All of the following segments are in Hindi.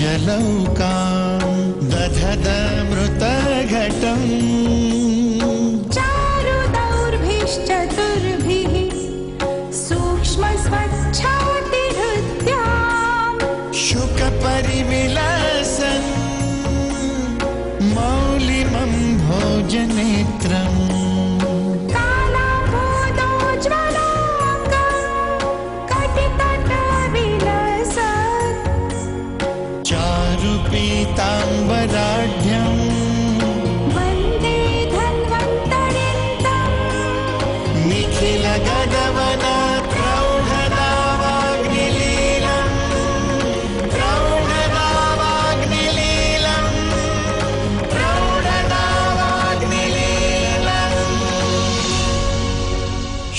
जलौकां दधदमृतघटम् चारुदौर्भिश्चतुर्भिः सूक्ष्मस्वच्छातिहृद्याम् शुकपरिविलसन् मौलिमं भोजनेत्रम् पीताम्बराढ्यं वन्दे धन्वन्तरिन्दम् निखिलगगवना प्रौढदावाग्निलीलम् प्रौढदावाग्निलीलम् प्रौढदावाग्निलीलम्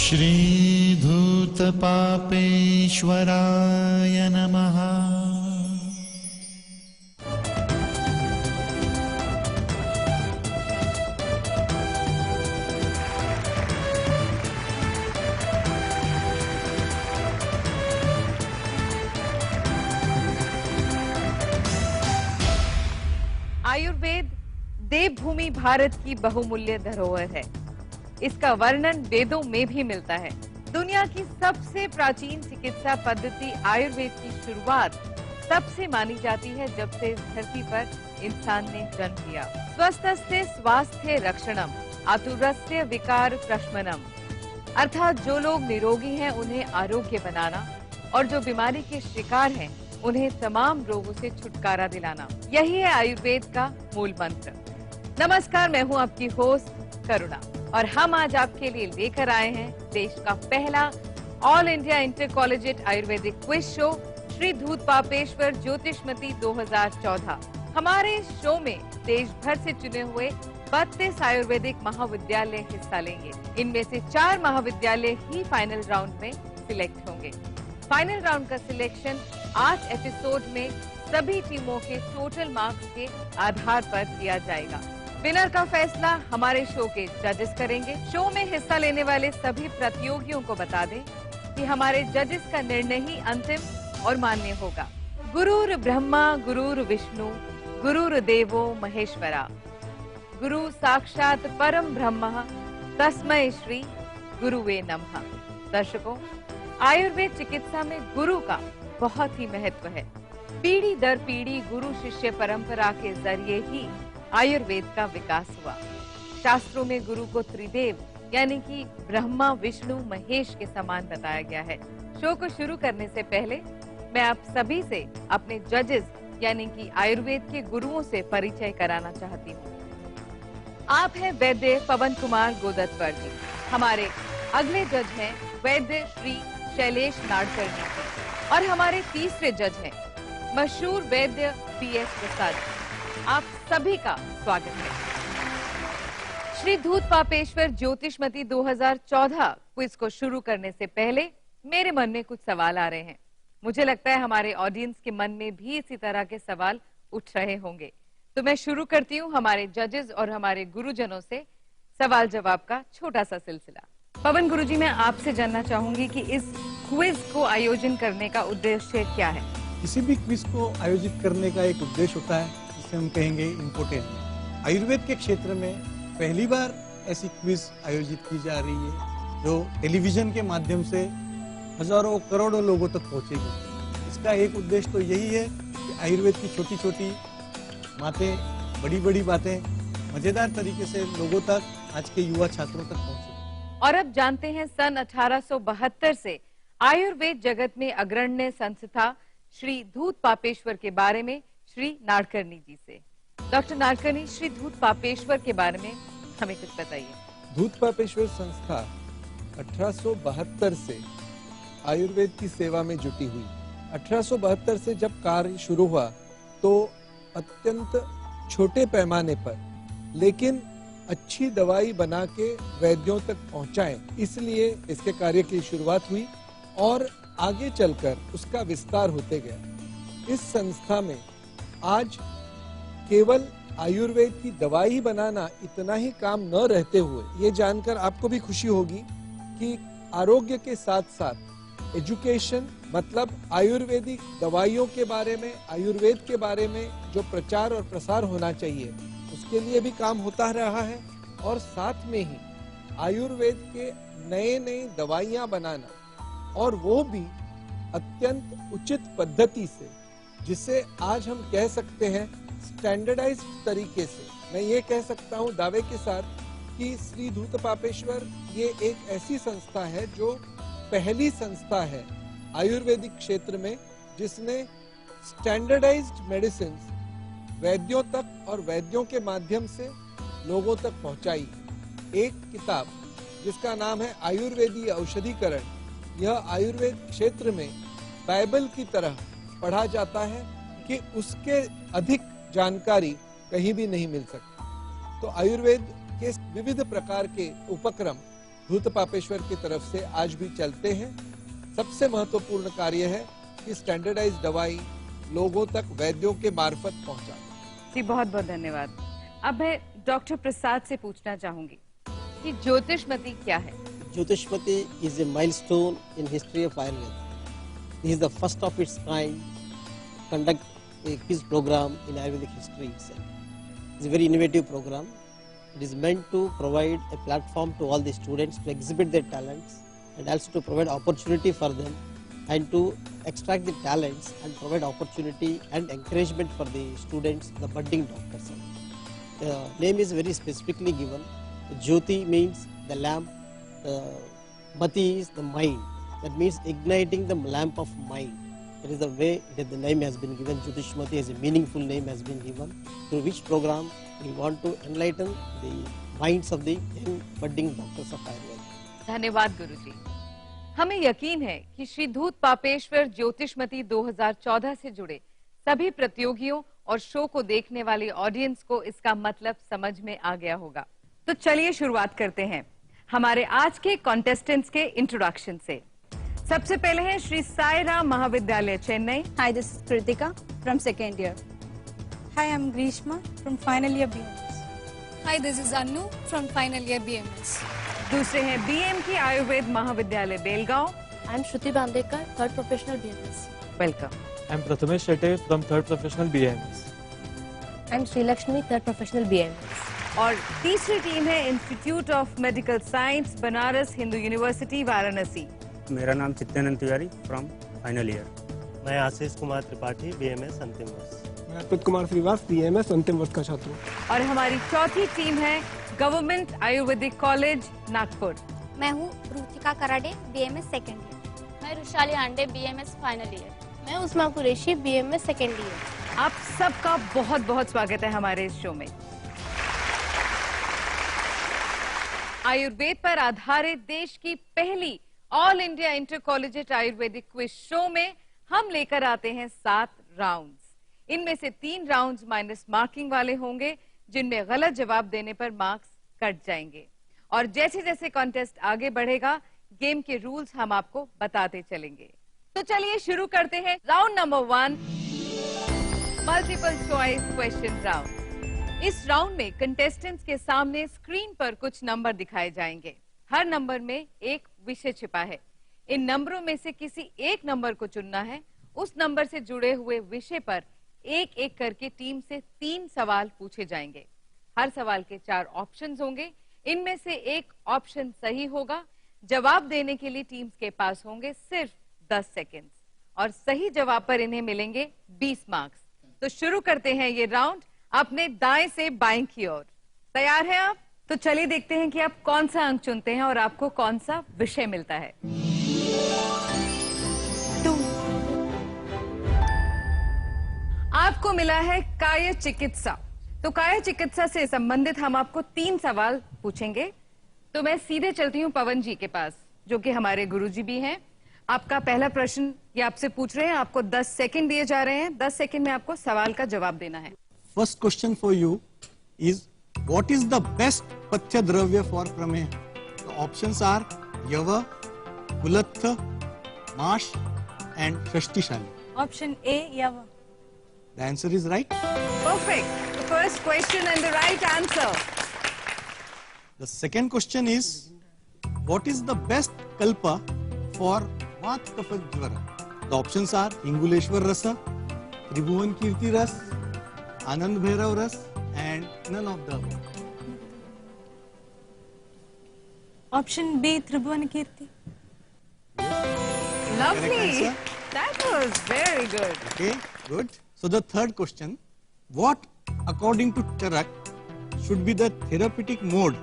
श्रीधूतपापेश्वराय नमः। आयुर्वेद देवभूमि भारत की बहुमूल्य धरोहर है। इसका वर्णन वेदों में भी मिलता है। दुनिया की सबसे प्राचीन चिकित्सा पद्धति आयुर्वेद की शुरुआत तब से मानी जाती है जब से इस धरती पर इंसान ने जन्म लिया। स्वस्थस्य स्वास्थ्य रक्षणम, आतुरस्य विकार प्रशमनम, अर्थात जो लोग निरोगी हैं उन्हें आरोग्य बनाना और जो बीमारी के शिकार हैं उन्हें तमाम रोगों से छुटकारा दिलाना, यही है आयुर्वेद का मूल मंत्र। नमस्कार, मैं हूं आपकी होस्ट करुणा और हम आज आपके लिए लेकर आए हैं देश का पहला all India inter collegiate Ayurvedic quiz show Shri धूत पापेश्वर ज्योतिषमती 2014। हमारे शो में देश भर से चुने हुए 32 आयुर्वेदिक महाविद्यालय हिस्सा लेंगे। इनमें से 4 महाविद्यालय ही फाइनल राउंड में सिलेक्ट होंगे। फाइनल राउंड का सिलेक्शन 8 एपिसोड में सभी टीमों के टोटल मार्क्स के आधार पर किया जाएगा। विनर का फैसला हमारे शो के जजेस करेंगे। शो में हिस्सा लेने वाले सभी प्रतियोगियों को बता दें कि हमारे जजेस का निर्णय ही अंतिम और मान्य होगा। गुरुर ब्रह्मा गुरुर विष्णु गुरुर्देवो महेश्वरा, गुरु साक्षात परम ब्रह्म तस्मै श्री गुरुवे नमः। दर्शकों, आयुर्वेद चिकित्सा में गुरु का बहुत ही महत्व है। पीढ़ी दर पीढ़ी गुरु शिष्य परंपरा के जरिए ही आयुर्वेद का विकास हुआ। शास्त्रों में गुरु को त्रिदेव यानी कि ब्रह्मा विष्णु महेश के समान बताया गया है। शो को शुरू करने से पहले मैं आप सभी से अपने जजेस यानी कि आयुर्वेद के गुरुओं से परिचय कराना चाहती हूँ। आप हैं वैद्य पवन कुमार गोदतवर जी। हमारे अगले जज हैं वैद्य श्री शैलेश नाडकर्णी जी और हमारे तीसरे जज हैं मशहूर वैद्य PS प्रसाद। आप सभी का स्वागत है। श्री धूत पापेश्वर ज्योतिषमती 2014 क्विज को शुरू करने से पहले मेरे मन में कुछ सवाल आ रहे हैं। मुझे लगता है हमारे ऑडियंस के मन में भी इसी तरह के सवाल उठ रहे होंगे। तो मैं शुरू करती हूँ हमारे जजेस और हमारे गुरुजनों से सवाल जवाब का छोटा सा सिलसिला। पवन गुरुजी, मैं आपसे जानना चाहूंगी कि इस क्विज को आयोजन करने का उद्देश्य क्या है? किसी भी क्विज को आयोजित करने का एक उद्देश्य होता है जिसे हम कहेंगे इम्पोर्टेंट। आयुर्वेद के क्षेत्र में पहली बार ऐसी क्विज आयोजित की जा रही है जो टेलीविजन के माध्यम से हजारों करोड़ों लोगों तक पहुंचेगी। इसका एक उद्देश्य तो यही है कि आयुर्वेद की छोटी छोटी बातें, बड़ी बड़ी बातें मजेदार तरीके से लोगों तक, आज के युवा छात्रों तक पहुंचे। और अब जानते हैं सन 1872 से आयुर्वेद जगत में अग्रण्य संस्था श्री धूत पापेश्वर के बारे में श्री नाडकर्णी जी से। डॉक्टर नाडकर्णी, श्री धूत पापेश्वर के बारे में हमें कुछ बताइए। धूत पापेश्वर संस्था 1872 से आयुर्वेद की सेवा में जुटी हुई। 1872 से जब कार्य शुरू हुआ तो अत्यंत छोटे पैमाने पर लेकिन अच्छी दवाई बना के वैद्यों तक पहुंचाएं, इसलिए इसके कार्य की शुरुआत हुई और आगे चलकर उसका विस्तार होते गया। इस संस्था में आज केवल आयुर्वेद की दवाई बनाना इतना ही काम न रहते हुए ये जानकर आपको भी खुशी होगी कि आरोग्य के साथ साथ एजुकेशन मतलब आयुर्वेदिक दवाइयों के बारे में, आयुर्वेद के बारे में जो प्रचार और प्रसार होना चाहिए उसके लिए भी काम होता रहा है, और साथ में ही आयुर्वेद के नए नए दवाइयां बनाना, और वो भी अत्यंत उचित पद्धति से, जिसे आज हम कह सकते हैं स्टैंडर्डाइज्ड तरीके से। मैं ये कह सकता हूँ दावे के साथ कि श्री धूत पापेश्वर ये एक ऐसी संस्था है जो पहली संस्था है आयुर्वेदिक क्षेत्र में जिसने स्टैंडर्डाइज्ड मेडिसिन वैद्यों तक और वैद्यों के माध्यम से लोगों तक पहुंचाई। एक किताब जिसका नाम है आयुर्वेदीय औषधीकरण, यह आयुर्वेद क्षेत्र में बाइबल की तरह पढ़ा जाता है कि उसके अधिक जानकारी कहीं भी नहीं मिल सकती। तो आयुर्वेद के विविध प्रकार के उपक्रम धूत पापेश्वर की तरफ से आज भी चलते हैं। सबसे महत्वपूर्ण कार्य है कि स्टैंडर्डाइज्ड दवाई लोगों तक वैद्यों के मार्फत पहुंचाना। जी बहुत बहुत धन्यवाद। अब मैं डॉक्टर प्रसाद से पूछना चाहूंगी कि ज्योतिषमती क्या है? Jyotishmati is a milestone in history of Ayurveda. This is the first of its kind to conduct a quiz program in Ayurvedic history itself. It's a very innovative program. It is meant to provide a platform to all the students to exhibit their talents and also to provide opportunity for them and to extract the talents and provide opportunity and encouragement for the students, the budding doctors. The name is very specifically given. Jyoti means the lamp. Mati is the mind. That means igniting the lamp of mind. That is the way that the name has been given. Jyotishmati as a meaningful name has been given. Through which program we want to enlighten the minds of the young budding doctors of Ayurveda. धन्यवाद गुरुजी। हमें यकीन है कि श्री धूत पापेश्वर ज्योतिषमती 2014 से जुड़े सभी प्रतियोगियों और शो को देखने वाली ऑडियंस को इसका मतलब समझ में आ गया होगा। तो चलिए शुरुआत करते हैं हमारे आज के कॉन्टेस्टेंट्स के इंट्रोडक्शन से। सबसे पहले हैं श्री साई राम महाविद्यालय Chennai. Hi, this is Kritika from second year. Hi, I'm Grishma from final year BMS. Hi, this is Anu from final year BMS. दूसरे हैं BMK आयुर्वेद महाविद्यालय Belgaum. I'm Shruti Bandekar, third professional BMS. Welcome. I'm Prathamesh Shetty from third professional BMS. I'm Sri Lakshmi, third professional BMS. और तीसरी टीम है institute of medical science Banaras Hindu university Varanasi. मेरा नाम Chittanand Tiwari from final year. मैं आशीष कुमार त्रिपाठी BMS अंतिम वर्ष। मैं अर्पित कुमार श्रीवास BMS अंतिम वर्ष का छात्र हूँ। और हमारी चौथी टीम है गवर्नमेंट आयुर्वेदिक कॉलेज नागपुर। मैं हूँ Ruchika Karade BMS second year. मैं Rushali Aande BMS final year. मैं Usma Qureshi BMS second year. आप सबका बहुत बहुत स्वागत है हमारे इस शो में। आयुर्वेद पर आधारित देश की पहली all India inter collegiate Ayurvedic quiz show में हम लेकर आते हैं 7 राउंड्स। इनमें से 3 राउंड्स माइनस मार्किंग वाले होंगे जिनमें गलत जवाब देने पर मार्क्स कट जाएंगे। और जैसे जैसे कॉन्टेस्ट आगे बढ़ेगा गेम के रूल्स हम आपको बताते चलेंगे। तो चलिए शुरू करते हैं round number 1, multiple choice question round. इस राउंड में कंटेस्टेंट्स के सामने स्क्रीन पर कुछ नंबर दिखाए जाएंगे। हर नंबर में एक विषय छिपा है। इन नंबरों में से किसी एक नंबर को चुनना है। उस नंबर से जुड़े हुए विषय पर एक एक करके टीम से 3 सवाल पूछे जाएंगे। हर सवाल के 4 ऑप्शंस होंगे। इनमें से एक ऑप्शन सही होगा। जवाब देने के लिए टीम्स के पास होंगे सिर्फ 10 सेकेंड्स और सही जवाब पर इन्हें मिलेंगे 20 मार्क्स। तो शुरू करते हैं ये राउंड अपने दाएं से बाएं की ओर। तैयार हैं आप? तो चलिए देखते हैं कि आप कौन सा अंक चुनते हैं और आपको कौन सा विषय मिलता है। 2 आपको मिला है काय चिकित्सा। तो काय चिकित्सा से संबंधित हम आपको 3 सवाल पूछेंगे। तो मैं सीधे चलती हूँ पवन जी के पास जो कि हमारे गुरुजी भी हैं। आपका पहला प्रश्न ये आपसे पूछ रहे हैं। आपको 10 सेकंड दिए जा रहे हैं। 10 सेकंड में आपको सवाल का जवाब देना है। First question for you is, what is the best Pathya Dravya for Prameha? The options are Yava, Kulatha, Mash and Shashtishali. Option A, Yava. The answer is right. Perfect. The first question and the right answer. The second question is, what is the best Kalpa for वात कफत ज्वर. The options are Inguleshwar Rasa, Tribhuvan Kirti Ras, Anand Bhairav Ras, and none of the above. Option B, Tribhuvan Kirti. Lovely. That was very good. Okay, good. So the third question, what according to Charak should be the therapeutic mode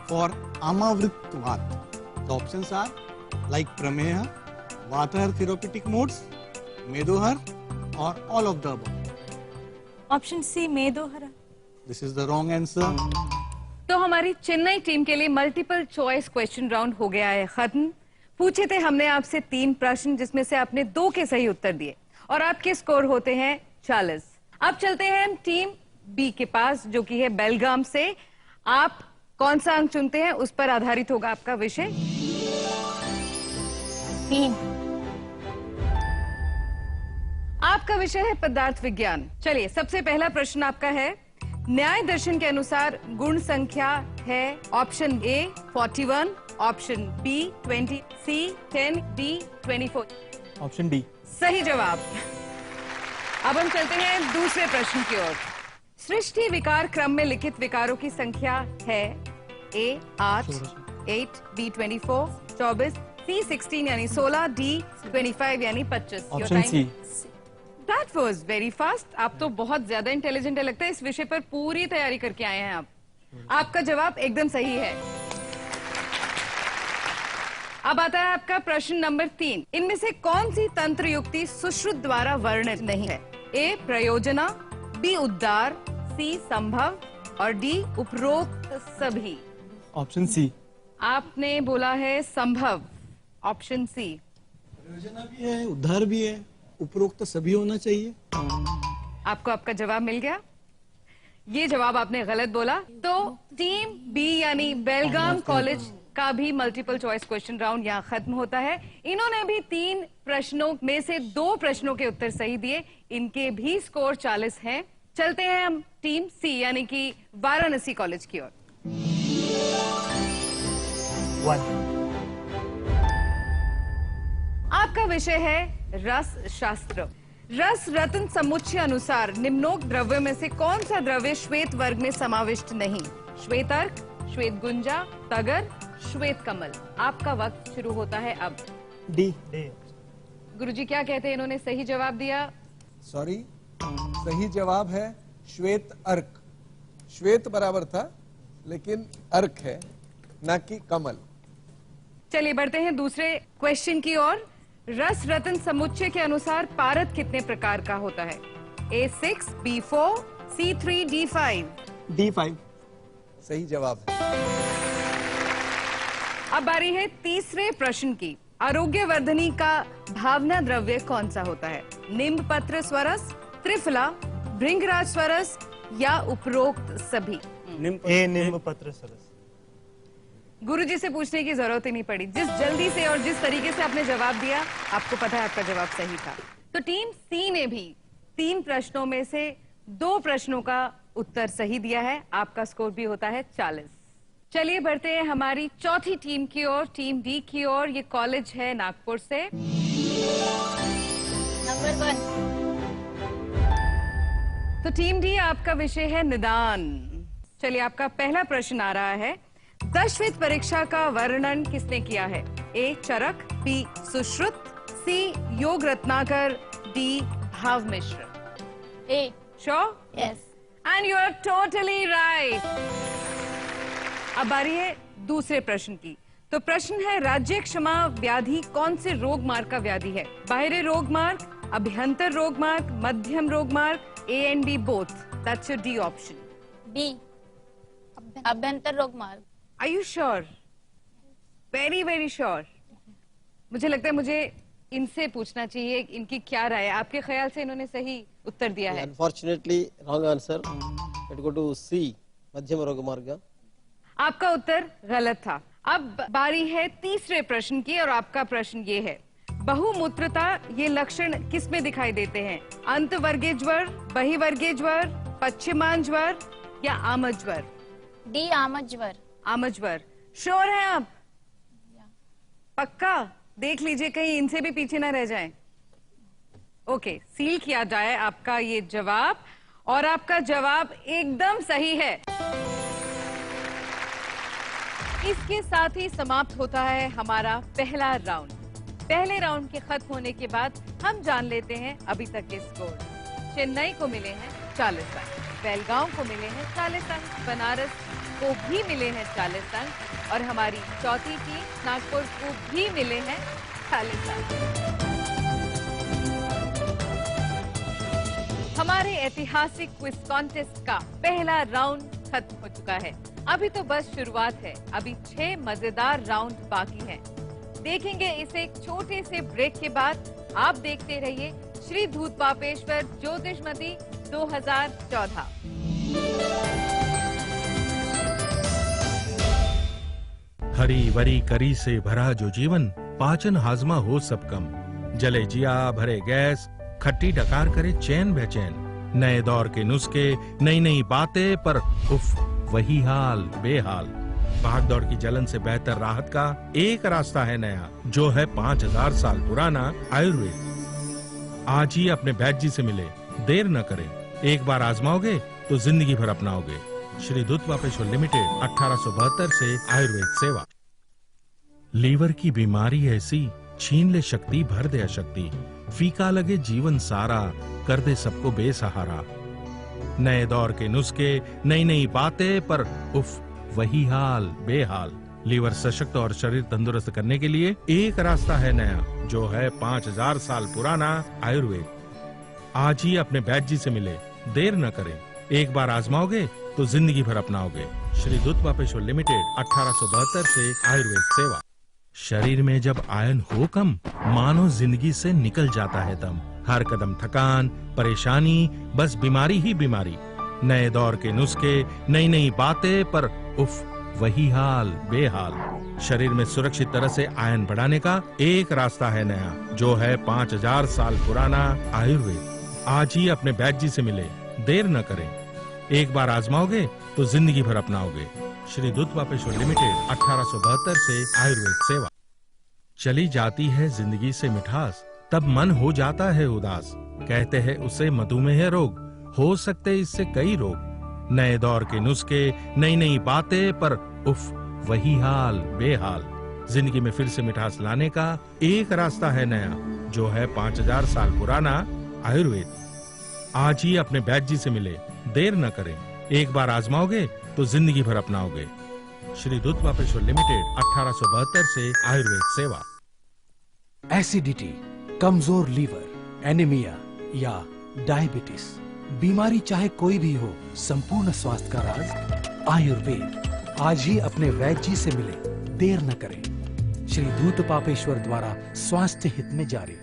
for Amavritvat? The options are like Prameha, Vatahar therapeutic modes, Medohar, or all of the above. Option C, Medohara. This is the wrong answer. तो हमारी चेन्नई टीम के लिए मल्टीपल चॉइस क्वेश्चन राउंड हो गया है खत्म. पूछे थे हमने आपसे 3 प्रश्न जिसमें से आपने 2 के सही उत्तर दिए और आपके स्कोर होते हैं 40. अब चलते हैं हम टीम बी के पास जो कि है बेलगाम से. आप कौन सा अंक चुनते हैं उस पर आधारित होगा आपका विषय. 3. आपका विषय है पदार्थ विज्ञान. चलिए सबसे पहला प्रश्न आपका है. न्याय दर्शन के अनुसार गुण संख्या है option A 41, option B 20, C 10, D 24. Option D. सही जवाब. अब हम चलते हैं दूसरे प्रश्न की ओर. सृष्टि विकार क्रम में लिखित विकारों की संख्या है ए 8, बी 24, 24, सी 16 यानी 16, डी 25 यानी 25. Option C. That was very fast. आप तो बहुत ज्यादा इंटेलिजेंट है लगता है. इस विषय पर पूरी तैयारी करके आए हैं आप. आपका जवाब एकदम सही है. अब आता है आपका प्रश्न नंबर 3. इनमें से कौन सी तंत्र युक्ति सुश्रुत द्वारा वर्णित नहीं है? ए प्रयोजना, बी उद्धार, सी संभव और डी उपरोक्त सभी. Option C. आपने बोला है संभव. Option C. प्रयोजना भी है, उद्धार भी है, उपरोक्त सभी होना चाहिए. आपको आपका जवाब मिल गया. ये जवाब आपने गलत बोला. तो टीम बी यानी बेलगाम कॉलेज का भी मल्टीपल चॉइस क्वेश्चन राउंड यहाँ खत्म होता है. इन्होंने भी 3 प्रश्नों में से 2 प्रश्नों के उत्तर सही दिए. इनके भी स्कोर 40 हैं. चलते हैं हम टीम सी यानी कि वाराणसी कॉलेज की ओर. 1. आपका विषय है रस शास्त्र. रस रत्न समुच्चय अनुसार निम्नोक्त द्रव्य में से कौन सा द्रव्य श्वेत वर्ग में समाविष्ट नहीं? श्वेत अर्क, श्वेत गुंजा, तगर, श्वेत कमल. आपका वक्त शुरू होता है अब. डी. गुरुजी क्या कहते हैं? इन्होंने सही जवाब दिया. सॉरी, सही जवाब है श्वेत अर्क. श्वेत बराबर था लेकिन अर्क है ना कि कमल. चलिए बढ़ते हैं दूसरे क्वेश्चन की ओर. रस रत्न समुच्चय के अनुसार पारद कितने प्रकार का होता है? A6, B4, C3, D5. D5 सही जवाब है. अब बारी है तीसरे प्रश्न की. आरोग्यवर्धनी का भावना द्रव्य कौन सा होता है? निम्ब पत्र स्वरस, त्रिफला, भृंगराज स्वरस या उपरोक्त सभी? निम्ब पत्र स्वरस. गुरुजी से पूछने की जरूरत ही नहीं पड़ी. जिस जल्दी से और जिस तरीके से आपने जवाब दिया आपको पता है आपका जवाब सही था. तो टीम सी ने भी 3 प्रश्नों में से 2 प्रश्नों का उत्तर सही दिया है. आपका स्कोर भी होता है 40. चलिए बढ़ते हैं हमारी चौथी टीम की ओर, टीम डी की ओर. ये कॉलेज है नागपुर से. नंबर 1. तो टीम डी आपका विषय है निदान. चलिए आपका पहला प्रश्न आ रहा है. दशविध परीक्षा का वर्णन किसने किया है? ए चरक, बी सुश्रुत, सी योग Ratnakar, D Bhav Mishra. A. Sure? Yes. And you are totally right. अब बारी है दूसरे प्रश्न की. तो प्रश्न है राज्य क्षमा व्याधि कौन से रोग मार्ग का व्याधि है? बाहरी रोग मार्ग, अभ्यंतर रोग मार्ग, मध्यम रोग मार्ग, A and B both. That's your D option. B अभ्यंतर रोग मार्ग. Are you sure? Very very sure. मुझे लगता है मुझे इनसे पूछना चाहिए इनकी क्या राय है. आपके ख्याल से इन्होंने सही उत्तर दिया है? Unfortunately, wrong answer. Let's go to C. मध्यम रोग मार्ग. आपका उत्तर गलत था. अब बारी है तीसरे प्रश्न की और आपका प्रश्न ये है. बहुमूत्रता ये लक्षण किस में दिखाई देते हैं? अंतवर्गीय ज्वर, बहिवर्गीय ज्वर, पश्चिमान ज्वर या आमज ज्वर? डी आमज ज्वर. आमज ज्वर. श्योर है आप? पक्का? देख लीजिए कहीं इनसे भी पीछे ना रह जाएं। ओके, सील किया जाए आपका ये जवाब, और आपका जवाब एकदम सही है। इसके साथ ही समाप्त होता है हमारा पहला राउंड। पहले राउंड के खत्म होने के बाद हम जान लेते हैं अभी तक के स्कोर। चेन्नई को मिले हैं 40 अंक, बेलगांव को मिले हैं 40 अंक, बनारस को भी मिले हैं 40 अंक, और हमारी चौथी टीम नागपुर को भी मिले हैं 40 अंक। हमारे ऐतिहासिक क्विज कॉन्टेस्ट का पहला राउंड खत्म हो चुका है। अभी तो बस शुरुआत है, अभी 6 मजेदार राउंड बाकी हैं। देखेंगे इसे एक छोटे से ब्रेक के बाद। आप देखते रहिए श्री धूतपापेश्वर ज्योतिषमती 2014। हरी वरी करी से भरा जो जीवन, पाचन हाजमा हो सब कम, जले जिया भरे गैस, खट्टी डकार करे चैन बेचैन। नए दौर के नुस्खे, नई नई बातें, पर उफ वही हाल बेहाल। भाग दौड़ की जलन से बेहतर राहत का एक रास्ता है नया, जो है 5000 साल पुराना आयुर्वेद। आज ही अपने वैद्य जी से मिले, देर न करें। एक बार आजमाओगे तो जिंदगी भर अपनाओगे। श्री धूतपापेश्वर लिमिटेड, 1872 से आयुर्वेद सेवा। लीवर की बीमारी ऐसी, छीन ले शक्ति भर दे अशक्ति, फीका लगे जीवन सारा, कर दे सबको बेसहारा। नए दौर के नुस्खे, नई नई बातें, पर उफ वही हाल बेहाल। लीवर सशक्त और शरीर तंदुरुस्त करने के लिए एक रास्ता है नया, जो है 5000 साल पुराना आयुर्वेद। आज ही अपने वैद्य जी से मिले, देर न करें। एक बार आजमाओगे तो जिंदगी भर अपनाओगे। श्री धूतपापेश्वर लिमिटेड, 1872 से आयुर्वेद सेवा। शरीर में जब आयरन हो कम, मानो जिंदगी से निकल जाता है दम। हर कदम थकान, परेशानी, बस बीमारी ही बीमारी। नए दौर के नुस्खे, नई नई बातें, पर उफ वही हाल बेहाल। शरीर में सुरक्षित तरह से आयरन बढ़ाने का एक रास्ता है नया, जो है 5000 साल पुराना आयुर्वेद। आज ही अपने वैद्य जी से मिले, देर न करें। एक बार आजमाओगे तो जिंदगी भर अपनाओगे। श्री धूतपापेश्वर लिमिटेड, 1872 से आयुर्वेद सेवा। चली जाती है जिंदगी से मिठास, तब मन हो जाता है उदास। कहते हैं उसे मधुमेह रोग, हो सकते इससे कई रोग। नए दौर के नुस्खे, नई नई बातें, पर उफ वही हाल बेहाल। जिंदगी में फिर से मिठास लाने का एक रास्ता है नया, जो है 5000 साल पुराना आयुर्वेद। आज ही अपने वैद्य जी से मिले, देर न करें। एक बार आजमाओगे तो जिंदगी भर अपनाओगे। श्री धूतपापेश्वर लिमिटेड, 1872 से आयुर्वेद सेवा। एसिडिटी, कमजोर लीवर, एनीमिया या डायबिटीज, बीमारी चाहे कोई भी हो, संपूर्ण स्वास्थ्य का राज आयुर्वेद। आज ही अपने वैद्य जी से मिले, देर न करें। श्री धूतपापेश्वर द्वारा स्वास्थ्य हित में जारी।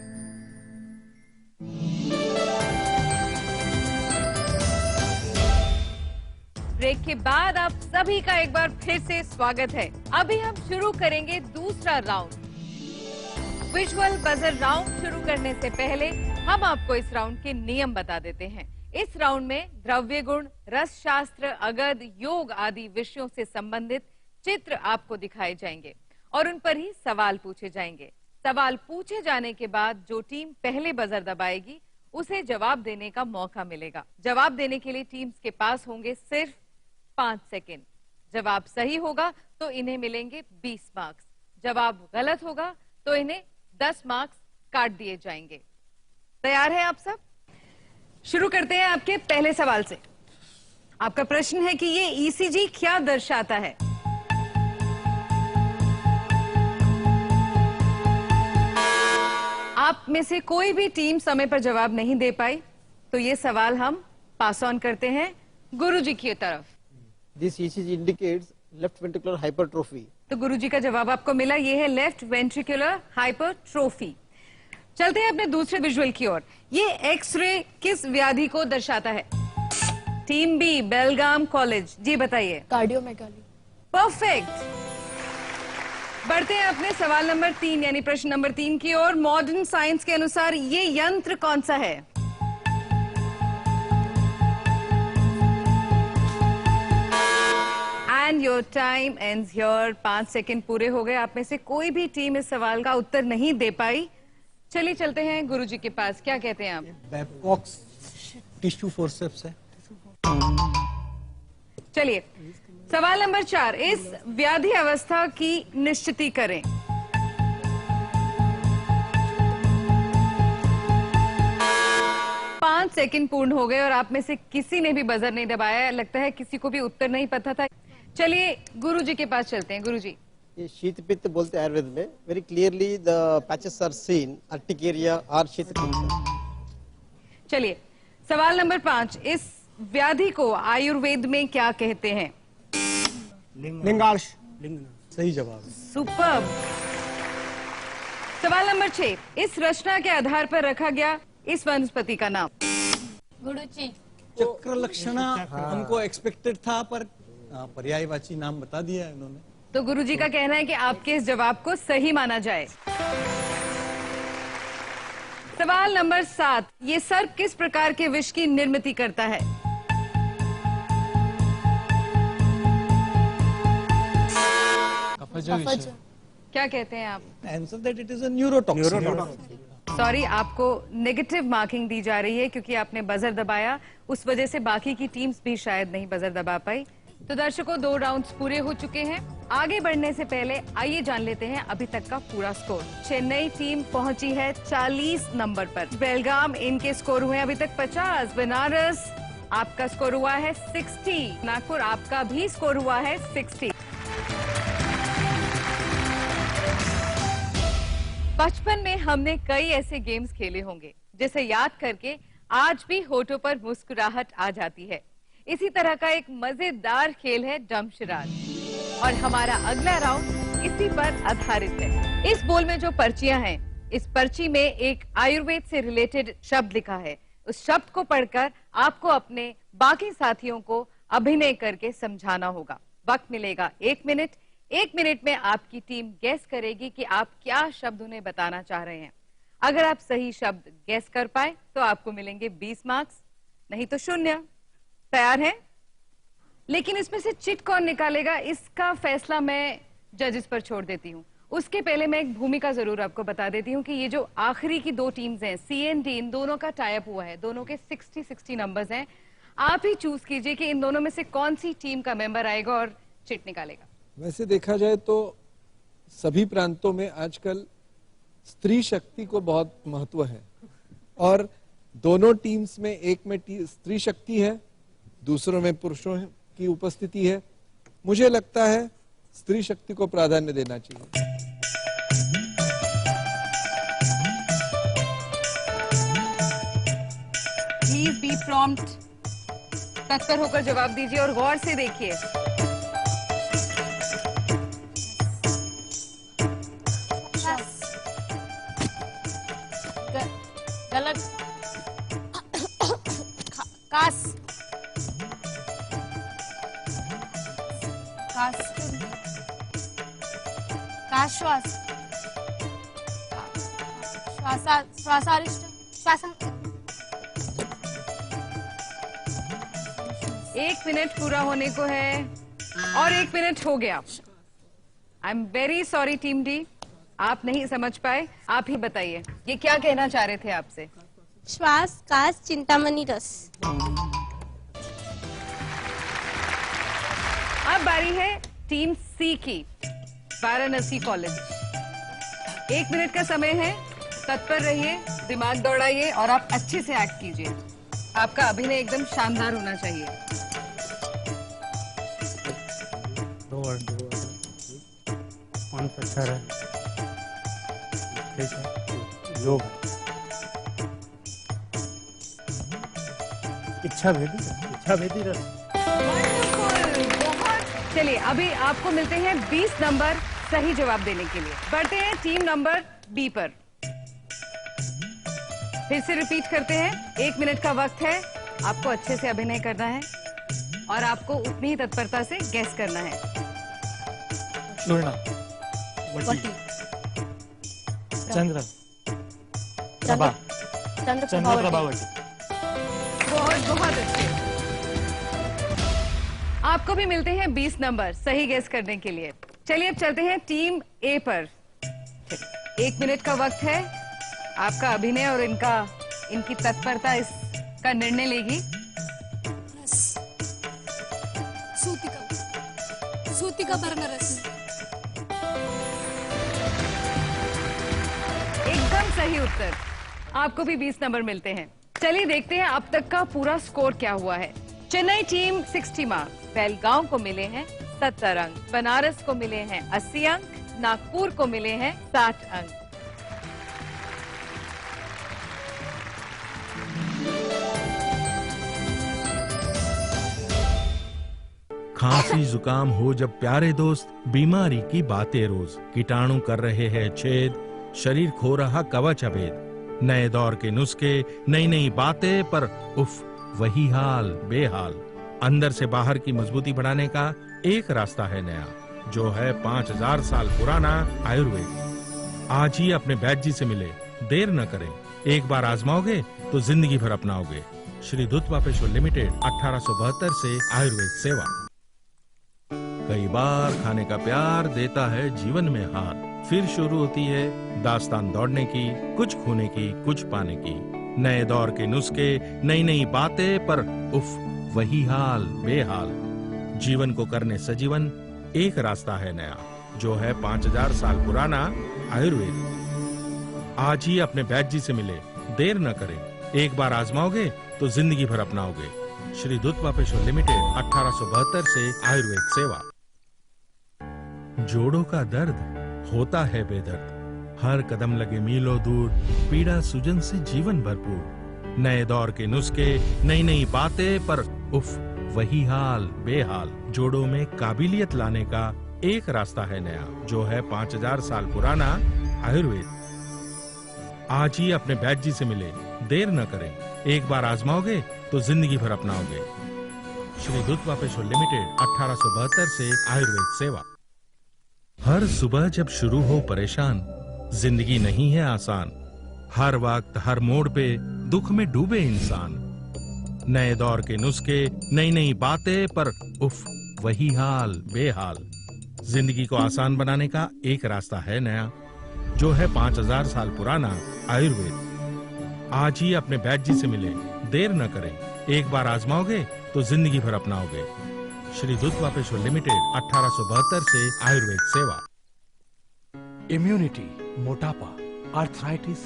ब्रेक के बाद आप सभी का एक बार फिर से स्वागत है। अभी हम शुरू करेंगे दूसरा राउंड, विजुअल बजर राउंड। शुरू करने से पहले हम आपको इस राउंड के नियम बता देते हैं। इस राउंड में द्रव्य गुण, रस शास्त्र, अगध, योग आदि विषयों से संबंधित चित्र आपको दिखाए जाएंगे और उन पर ही सवाल पूछे जाएंगे। सवाल पूछे जाने के बाद जो टीम पहले बजर दबाएगी उसे जवाब देने का मौका मिलेगा। जवाब देने के लिए टीम्स के पास होंगे सिर्फ 5 सेकेंड। जवाब सही होगा तो इन्हें मिलेंगे 20 मार्क्स, जवाब गलत होगा तो इन्हें 10 मार्क्स काट दिए जाएंगे। तैयार है आप सब? शुरू करते हैं आपके पहले सवाल से। आपका प्रश्न है कि ये ईसीजी क्या दर्शाता है? आप में से कोई भी टीम समय पर जवाब नहीं दे पाई तो ये सवाल हम पास ऑन करते हैं गुरुजी की तरफ। This ECG indicates left ventricular hypertrophy. तो गुरुजी का जवाब आपको मिला, ये है लेफ्ट वेंट्रिकुलर हाइपरट्रोफी। चलते हैं अपने दूसरे विजुअल की ओर। ये एक्सरे किस व्याधि को दर्शाता है? टीम बी, बेलगाम कॉलेज, जी बताइए। कार्डियोमेगाली। परफेक्ट। बढ़ते हैं अपने सवाल नंबर 3 यानी प्रश्न नंबर 3 की ओर। मॉडर्न साइंस के अनुसार ये यंत्र कौन सा है? And your your time ends here. 5 second पूरे हो गए। आप में से कोई भी टीम इस सवाल का उत्तर नहीं दे पाई। चलिए चलते हैं गुरुजी के पास। क्या कहते हैं आप? बैबकॉक्स टिश्यू फोर्सेप्स है। चलिए सवाल नंबर 4। इस व्याधि अवस्था की निश्चिति करें। 5 सेकंड पूर्ण हो गए और आप में से किसी ने भी बजर नहीं दबाया। लगता है किसी को भी उत्तर नहीं पता था। चलिए गुरुजी के पास चलते हैं। गुरुजी, ये शीत पित्त बोलते हैं आयुर्वेद में। Very clearly the patches are seen, urticaria और शीत पित्त। चलिए सवाल नंबर 5। इस व्याधि को आयुर्वेद में क्या कहते हैं? लिंगार्श। सही जवाब है। सुपर्ब। सवाल नंबर 6। इस रचना के आधार पर रखा गया इस वनस्पति का नाम? गुरुजी। चक्र लक्षणा हमको एक्सपेक्टेड था, पर पर्यायवाची नाम बता दिया है इन्होंने। तो गुरुजी का कहना है कि आपके इस जवाब को सही माना जाए। सवाल नंबर 7। ये सर्प किस प्रकार के विष की निर्मित करता है? क्या कहते हैं आप? Answer that it is a neurotoxin. Sorry, आपको नेगेटिव मार्किंग दी जा रही है क्योंकि आपने बजर दबाया। उस वजह से बाकी की टीम्स भी शायद नहीं बजर दबा पाई। तो दर्शकों, 2 राउंड्स पूरे हो चुके हैं। आगे बढ़ने से पहले आइए जान लेते हैं अभी तक का पूरा स्कोर। चेन्नई टीम पहुंची है 40 नंबर पर। बेलगाम, इनके स्कोर हुए अभी तक 50। बनारस, आपका स्कोर हुआ है 60। नागपुर, आपका भी स्कोर हुआ है 60। बचपन में हमने कई ऐसे गेम्स खेले होंगे जिसे याद करके आज भी होठों पर मुस्कुराहट आ जाती है। इसी तरह का एक मजेदार खेल है डमशराज और हमारा अगला राउंड इसी पर आधारित है। इस बोल में जो पर्चियां हैं, इस पर्ची में एक आयुर्वेद से रिलेटेड शब्द लिखा है। उस शब्द को पढ़कर आपको अपने बाकी साथियों को अभिनय करके समझाना होगा। वक्त मिलेगा 1 मिनट। 1 मिनट में आपकी टीम गैस करेगी कि आप क्या शब्द उन्हें बताना चाह रहे हैं। अगर आप सही शब्द गैस कर पाए तो आपको मिलेंगे 20 मार्क्स, नहीं तो 0। तैयार हैं? लेकिन इसमें से चिट कौन निकालेगा, इसका फैसला मैं जजेस पर छोड़ देती हूँ। उसके पहले मैं एक भूमिका जरूर आपको बता देती हूँ कि ये जो आखिरी की 2 टीम्स हैं, सी एंड डी, इन दोनों का टाई अप हुआ है। दोनों के 60-60 नंबर्स हैं। आप ही चूज कीजिए कि इन दोनों में से कौन सी टीम का मेंबर आएगा और चिट निकालेगा। वैसे देखा जाए तो सभी प्रांतों में आजकल स्त्री शक्ति को बहुत महत्व है और दोनों टीम्स में, एक में स्त्री शक्ति है, दूसरों में पुरुषों की उपस्थिति है। मुझे लगता है स्त्री शक्ति को प्राधान्य देना चाहिए। Please be prompt. तत्पर होकर जवाब दीजिए और गौर से देखिए। गलत। कास। काश्वास। श्वासारिष्ट। 1 मिनट पूरा होने को है और 1 मिनट हो गया। I am very sorry team D, आप नहीं समझ पाए। आप ही बताइए ये क्या कहना चाह रहे थे आपसे? श्वास, कास, चिंतामणि रस। अब बारी है टीम सी की, वाराणसी कॉलेज। 1 मिनट का समय है, तत्पर रहिए, दिमाग दौड़ाइए और आप अच्छे से एक्ट कीजिए। आपका अभिनय एकदम शानदार होना चाहिए। अच्छा रहा। योग, इच्छा भेदी रस। चलिए अभी आपको मिलते हैं 20 नंबर सही जवाब देने के लिए। बढ़ते हैं टीम नंबर बी पर। फिर से रिपीट करते हैं, 1 मिनट का वक्त है। आपको अच्छे से अभिनय करना है और आपको उतनी ही तत्परता से गैस करना है। चूर्ण, वटी, चंद्र प्रभा, चंद्र प्रभावती। बहुत बहुत अच्छे। आपको भी मिलते हैं 20 नंबर सही गेस करने के लिए। चलिए अब चलते हैं टीम ए पर। 1 मिनट का वक्त है। आपका अभिनय और इनकी तत्परता इसका निर्णय लेगी। सूतिका बरनरस। एकदम सही उत्तर। आपको भी 20 नंबर मिलते हैं। चलिए देखते हैं अब तक का पूरा स्कोर क्या हुआ है। चेन्नई टीम 60 मार्क्स, बेलगांव को मिले हैं 70 अंक, बनारस को मिले हैं 80 अंक, नागपुर को मिले हैं 60 अंक। खांसी जुकाम हो जब प्यारे दोस्त, बीमारी की बातें रोज, कीटाणु कर रहे हैं छेद, शरीर खो रहा कवच अभेद, नए दौर के नुस्खे, नई नई बातें, पर उफ वही हाल बेहाल। अंदर से बाहर की मजबूती बढ़ाने का एक रास्ता है नया, जो है 5000 साल पुराना आयुर्वेद। आज ही अपने वैद्य जी से मिले, देर न करें, एक बार आजमाओगे तो जिंदगी भर अपनाओगे। श्री दूत पापेश्वर लिमिटेड, 1872 से आयुर्वेद सेवा। कई बार खाने का प्यार देता है जीवन में हार, फिर शुरू होती है दास्तान दौड़ने की, कुछ खोने की कुछ पाने की, नए दौर के नुस्खे, नई नई बातें, पर उफ वही हाल बेहाल। जीवन को करने सजीवन एक रास्ता है नया, जो है 5000 साल पुराना आयुर्वेद। आज ही अपने वैद्य जी से मिले, देर न करें, एक बार आजमाओगे तो जिंदगी भर अपनाओगे। श्री दूत पापेश्वर लिमिटेड, 1872 से आयुर्वेद सेवा। जोड़ों का दर्द होता है बेदर्द, हर कदम लगे मीलों दूर, पीड़ा सुजन से जीवन भरपूर, नए दौर के नुस्खे, नई नई बातें, पर उफ वही हाल बेहाल। जोड़ों में काबिलियत लाने का एक रास्ता है नया, जो है 5000 साल पुराना आयुर्वेद। आज ही अपने वैद्य जी से मिले, देर न करें, एक बार आजमाओगे तो जिंदगी भर अपनाओगे। श्री दूत पापेश्वर लिमिटेड, 1872 से आयुर्वेद सेवा। हर सुबह जब शुरू हो परेशान, जिंदगी नहीं है आसान, हर वक्त हर मोड़ पे दुख में डूबे इंसान, नए दौर के नुस्खे, नई नई बातें, पर उफ वही हाल बेहाल। जिंदगी को आसान बनाने का एक रास्ता है नया, जो है 5000 साल पुराना आयुर्वेद। आज ही अपने वैद्य जी से मिले, देर न करें, एक बार आजमाओगे तो जिंदगी भर अपनाओगे। श्री दूत पापेश्वर लिमिटेड, 1872 से आयुर्वेद सेवा। इम्यूनिटी, मोटापा, आर्थराइटिस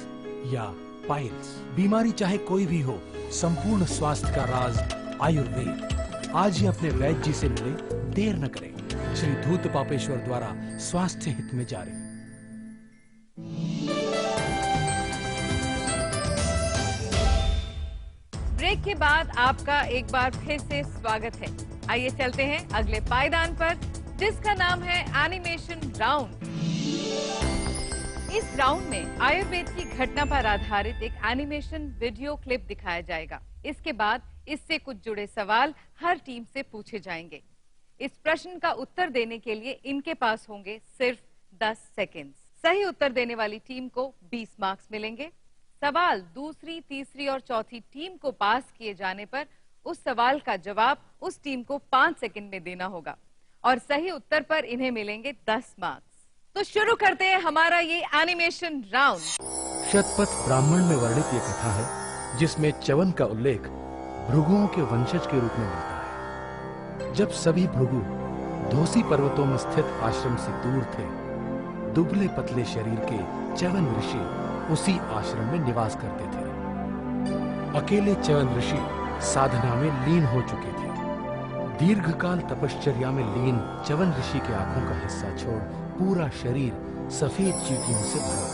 या पाइल्स, बीमारी चाहे कोई भी हो, संपूर्ण स्वास्थ्य का राज आयुर्वेद। आज ही अपने वैद्य जी से मिले, देर न करें। श्री धूत पापेश्वर द्वारा स्वास्थ्य हित में जारी। ब्रेक के बाद आपका एक बार फिर से स्वागत है। आइए चलते हैं अगले पायदान पर, जिसका नाम है एनिमेशन राउंड। इस राउंड में आयुर्वेद की घटना पर आधारित एक एनिमेशन वीडियो क्लिप दिखाया जाएगा। इसके बाद इससे कुछ जुड़े सवाल हर टीम से पूछे जाएंगे। इस प्रश्न का उत्तर देने के लिए इनके पास होंगे सिर्फ 10 सेकंड। सही उत्तर देने वाली टीम को 20 मार्क्स मिलेंगे। सवाल दूसरी, तीसरी और चौथी टीम को पास किए जाने पर उस सवाल का जवाब उस टीम को 5 सेकंड में देना होगा और सही उत्तर पर इन्हें मिलेंगे 10 मार्क्स। तो शुरू करते हैं हमारा ये एनिमेशन राउंड। शतपथ ब्राह्मण में वर्णित ये कथा है, जिसमें च्यवन का उल्लेख भृगुओं के वंशज के रूप में मिलता है। जब सभी भृगु धोसी पर्वतों में स्थित आश्रम से दूर थे, दुबले पतले शरीर के च्यवन ऋषि उसी आश्रम में निवास करते थे। अकेले च्यवन ऋषि साधना में लीन हो चुके थे। दीर्घकाल तपश्चर्या में लीन च्यवन ऋषि के आंखों का हिस्सा छोड़ पूरा शरीर सफेद चींटियों से भरा।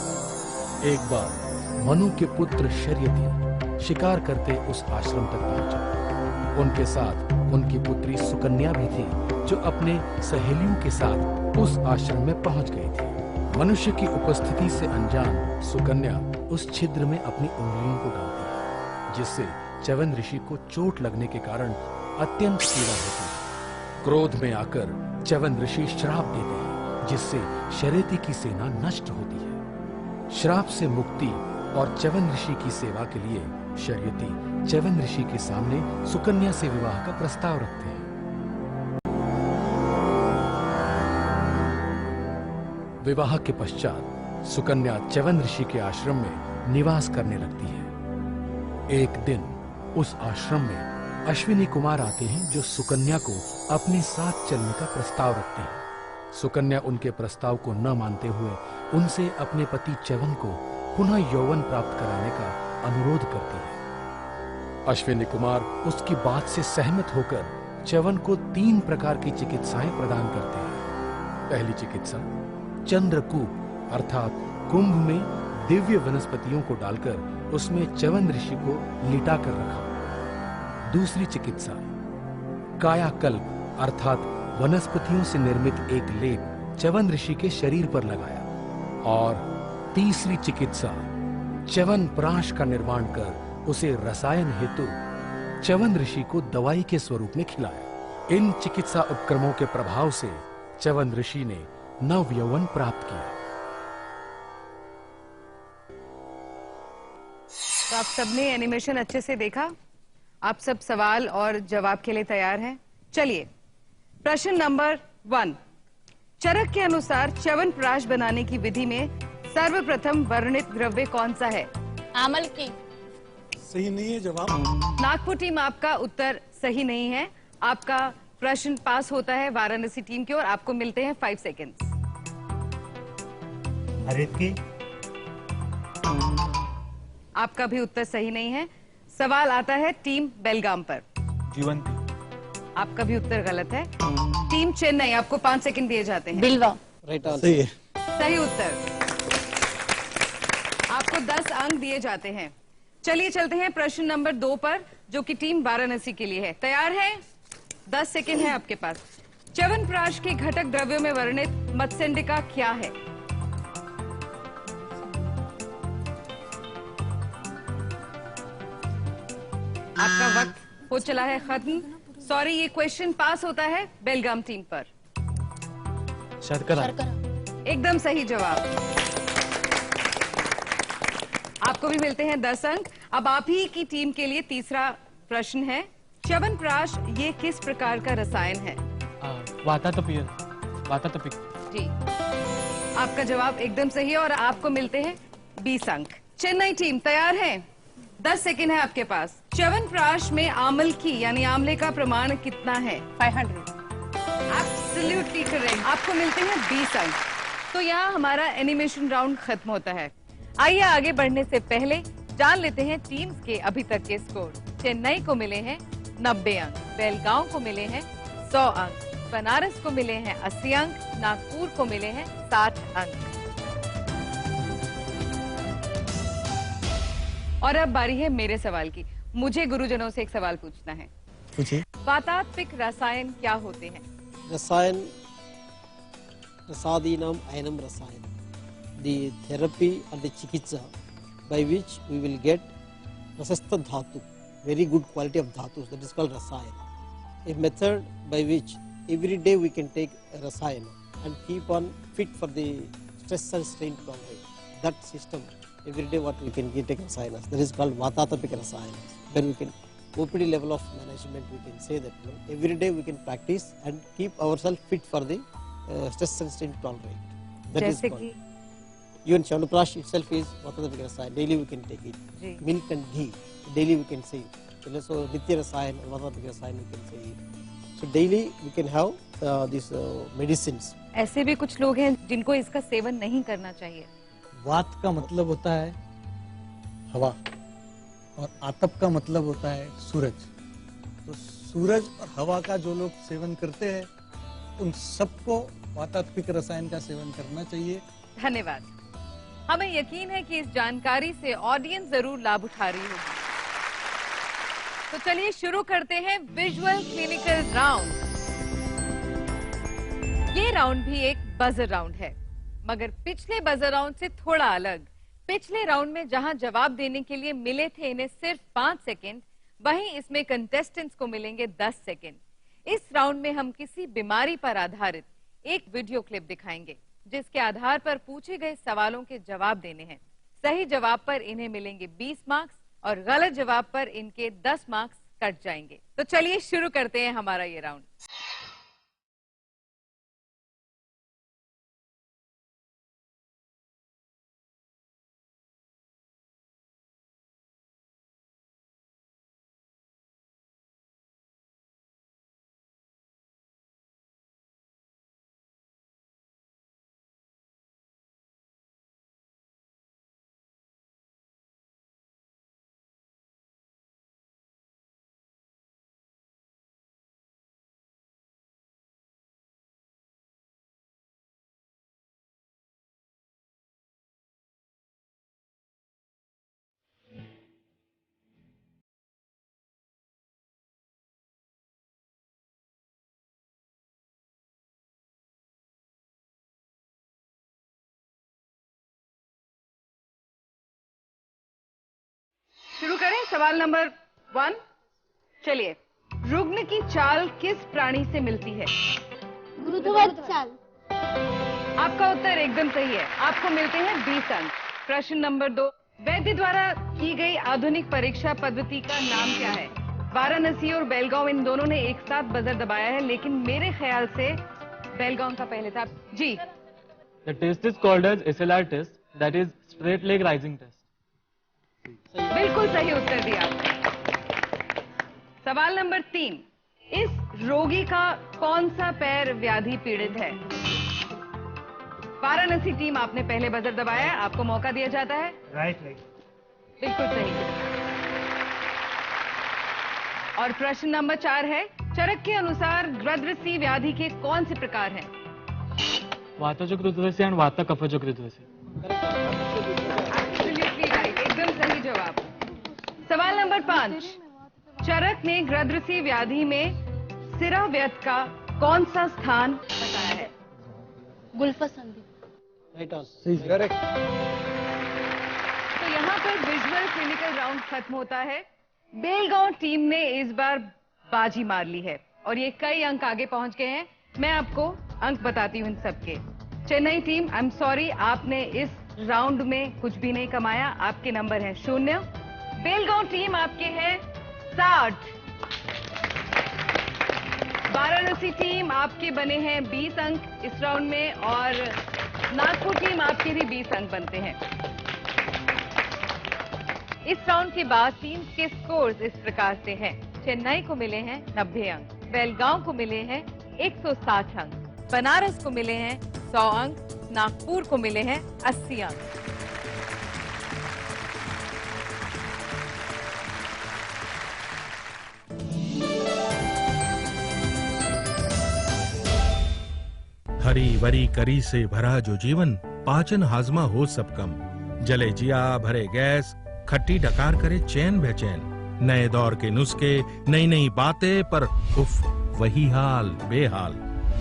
एक बार मनु के पुत्र शर्यती शिकार करते उस आश्रम तक पहुंचे। उनके साथ उनकी पुत्री सुकन्या भी थी, जो अपने सहेलियों के साथ उस आश्रम में पहुंच गई थी। मनुष्य की उपस्थिति से अनजान सुकन्या उस छिद्र में अपनी उंगलियों को डालती है, जिससे च्यवन ऋषि को चोट लगने के कारण अत्यंत पीड़ा होती है। क्रोध में आकर च्यवन ऋषि श्राप देते हैं, जिससे शर्यती की सेना नष्ट होती है। श्राप से मुक्ति और च्यवन ऋषि की सेवा के लिए शर्यती च्यवन ऋषि के सामने सुकन्या से विवाह का प्रस्ताव रखते हैं। विवाह के पश्चात सुकन्या च्यवन ऋषि के आश्रम में निवास करने लगती है। एक दिन उस आश्रम में अश्विनी कुमार आते हैं जो सुकन्या को अपने साथ चलने का प्रस्ताव रखते हैं। सुकन्या उनके प्रस्ताव को न मानते हुए उनसे अपने पति च्यवन को पुनः यौवन प्राप्त कराने का अनुरोध करती है। अश्विनी कुमार उसकी बात से सहमत होकर च्यवन को 3 प्रकार की चिकित्साएं प्रदान करते हैं। पहली चिकित्सा चंद्रकूप अर्थात कुंभ में दिव्य वनस्पतियों को डालकर उसमें च्यवन ऋषि को लिटा कर रखा। दूसरी चिकित्सा कायाकल्प अर्थात वनस्पतियों से निर्मित एक लेप च्यवन ऋषि के शरीर पर लगाया। और तीसरी चिकित्सा च्यवन प्राश का निर्माण कर उसे रसायन हेतु च्यवन ऋषि को दवाई के स्वरूप में खिलाया। इन चिकित्सा उपक्रमों के प्रभाव से च्यवन ऋषि ने नव यौवन प्राप्त किया। तो आप सबने एनिमेशन अच्छे से देखा। आप सब सवाल और जवाब के लिए तैयार हैं। चलिए प्रश्न नंबर 1। चरक के अनुसार च्यवन प्राश बनाने की विधि में सर्वप्रथम वर्णित द्रव्य कौन सा है? आमल की। सही नहीं है जवाब। नागपुर टीम, आपका उत्तर सही नहीं है। आपका प्रश्न पास होता है वाराणसी टीम की ओर। आपको मिलते हैं 5 सेकंड्स। हरित की। आपका भी उत्तर सही नहीं है। सवाल आता है टीम बेलगाम पर। जीवंती। आपका भी उत्तर गलत है। टीम चेन्नई, आपको 5 सेकंड दिए जाते हैं। बिल्वा। Right answer. सही है। सही उत्तर। आपको 10 अंक दिए जाते हैं। चलिए चलते हैं प्रश्न नंबर 2 पर, जो कि टीम वाराणसी के लिए है। तैयार है? 10 सेकंड है आपके पास। च्यवन प्राश के घटक द्रव्यों में वर्णित मत्स्यंडिका क्या है? आपका वक्त हो चला है खत्म। सॉरी, ये क्वेश्चन पास होता है बेलगाम टीम पर। शर्करा। एकदम सही जवाब। आपको भी मिलते हैं 10 अंक। अब आप ही की टीम के लिए तीसरा प्रश्न है। च्यवन प्राश ये किस प्रकार का रसायन है? वातातपिक। जी, आपका जवाब एकदम सही है और आपको मिलते हैं 20 अंक। चेन्नई टीम तैयार है? 10 सेकंड है आपके पास। च्यवन प्राश में आमल की यानी आमले का प्रमाण कितना है? 500। Absolutely correct. आपको मिलते हैं 20 अंक। तो यहाँ हमारा एनिमेशन राउंड खत्म होता है। आइए आगे बढ़ने से पहले जान लेते हैं टीम्स के अभी तक के स्कोर। चेन्नई को मिले हैं 90 अंक, बेलगांव को मिले हैं 100 अंक, बनारस को मिले हैं 80 अंक, नागपुर को मिले हैं 60 अंक। और अब बारी है मेरे सवाल की। मुझे गुरुजनों से एक सवाल पूछना है। पूछिए। वातात्मिक रसायन क्या होते हैं? रसायन रसादीनाम अयनम रसायन, the therapy or the chikitsa by which we will get rasastha dhatu, very good quality of dhatus, that is called rasayana. A method by which every day we can take a rasayana and keep on fit for the stress and strain tolerance. That system, every day what we can take rasayanas, that is called vatatapika rasayanas. Then we can OPD level of management, we can say that every day we can practice and keep ourselves fit for the stress and strain tolerance. That is called. Even Chyavanprash itself is Vatatapika Rasayan. Daily we can take it. Milk and ghee, daily we can say it. So Nitya Rasayan and Vatatapika Rasayan we can say it. So daily we can have these medicines. ऐसे भी कुछ लोग हैं जिनको इसका सेवन नहीं करना चाहिए। वात का मतलब होता है हवा और आतप का मतलब होता है सूरज। तो सूरज और हवा का जो लोग सेवन करते हैं उन सबको वातात्मिक रसायन का सेवन करना चाहिए। धन्यवाद। हमें यकीन है कि इस जानकारी से ऑडियंस जरूर लाभ उठा रही होगी। तो चलिए शुरू करते हैं विजुअल क्लिनिकल राउंड। ये राउंड भी एक बजर राउंड है, मगर पिछले बजर राउंड से थोड़ा अलग। पिछले राउंड में जहां जवाब देने के लिए मिले थे इन्हें सिर्फ 5 सेकंड, वहीं इसमें कंटेस्टेंट्स को मिलेंगे 10 सेकंड। इस राउंड में हम किसी बीमारी पर आधारित एक वीडियो क्लिप दिखाएंगे, जिसके आधार पर पूछे गए सवालों के जवाब देने हैं। सही जवाब पर इन्हें मिलेंगे 20 मार्क्स और गलत जवाब पर इनके 10 मार्क्स कट जाएंगे। तो चलिए शुरू करते हैं हमारा ये राउंड। शुरू करें सवाल नंबर 1। चलिए, रुग्ण की चाल किस प्राणी से मिलती है? गुरुत्वाकर्षण चाल। आपका उत्तर एकदम सही है, आपको मिलते हैं 20 अंक। प्रश्न नंबर 2, वैद्य द्वारा की गई आधुनिक परीक्षा पद्धति का नाम क्या है? वाराणसी और बेलगांव इन दोनों ने एक साथ बजर दबाया है, लेकिन मेरे ख्याल से बेलगांव का पहले था। जी, The test is called as SLR test, that is straight leg rising test. बिल्कुल सही उत्तर दिया आपने। सवाल नंबर 3, इस रोगी का कौन सा पैर व्याधि पीड़ित है? वाराणसी टीम, आपने पहले बजर दबाया, आपको मौका दिया जाता है। Right leg. बिल्कुल सही। और प्रश्न नंबर 4 है, चरक के अनुसार ग्रद्रसी व्याधि के कौन से प्रकार हैं? वातज कृतवसी एंड वात कफज कृतवसी। एकदम सही जवाब। सवाल नंबर 5, चरक ने ग्रद्रसी व्याधि में सिरा व्यथ का कौन सा स्थान बताया है? गुल्फा संधि। Right on. करेक्ट। तो यहाँ पर विजुअल क्लिनिकल राउंड खत्म होता है। बेलगांव टीम ने इस बार बाजी मार ली है और ये कई अंक आगे पहुंच गए हैं। मैं आपको अंक बताती हूँ इन सबके। Chennai team, I am sorry, आपने इस राउंड में कुछ भी नहीं कमाया, आपके नंबर हैं 0। बेलगांव टीम आपके हैं 60। वाराणसी टीम आपके बने हैं 20 अंक इस राउंड में, और नागपुर टीम आपके भी 20 अंक बनते हैं। इस राउंड के बाद टीम के स्कोर्स इस प्रकार से हैं। चेन्नई को मिले हैं 90 अंक, बेलगांव को मिले हैं 160 अंक, बनारस को मिले हैं 100 अंक, नागपुर को मिले हैं 80 अंक। हरी वरी करी से भरा जो जीवन, पाचन हाजमा हो सब कम। जले जिया भरे गैस, खट्टी डकार करे चैन बेचैन। नए दौर के नुस्खे, नई नई बातें, पर उफ वही हाल बेहाल।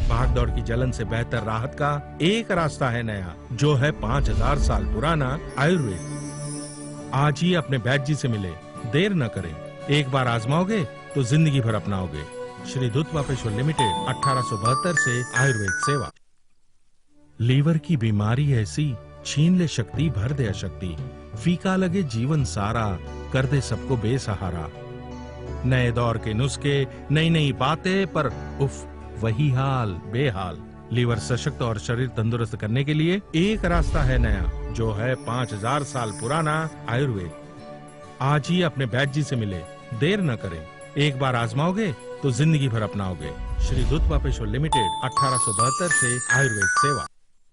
भाग दौड़ की जलन से बेहतर राहत का एक रास्ता है नया, जो है 5000 साल पुराना आयुर्वेद। आज ही अपने वैद्य जी से मिले, देर न करें। एक बार आजमाओगे तो जिंदगी भर अपनाओगे। श्री दूध पापेश्वर लिमिटेड, 1872 से आयुर्वेद सेवा। लीवर की बीमारी ऐसी, छीन ले शक्ति भर दे अशक्ति। फीका लगे जीवन सारा, कर दे सबको बेसहारा। नए दौर के नुस्खे, नई नई बातें, पर उफ वही हाल बेहाल। लीवर सशक्त और शरीर तंदुरुस्त करने के लिए एक रास्ता है नया, जो है 5000 साल पुराना आयुर्वेद। आज ही अपने वैद्य जी से मिले, देर न करें। एक बार आजमाओगे तो जिंदगी भर अपनाओगे। श्री दूध पापेश्वर लिमिटेड, 1872 से आयुर्वेद सेवा।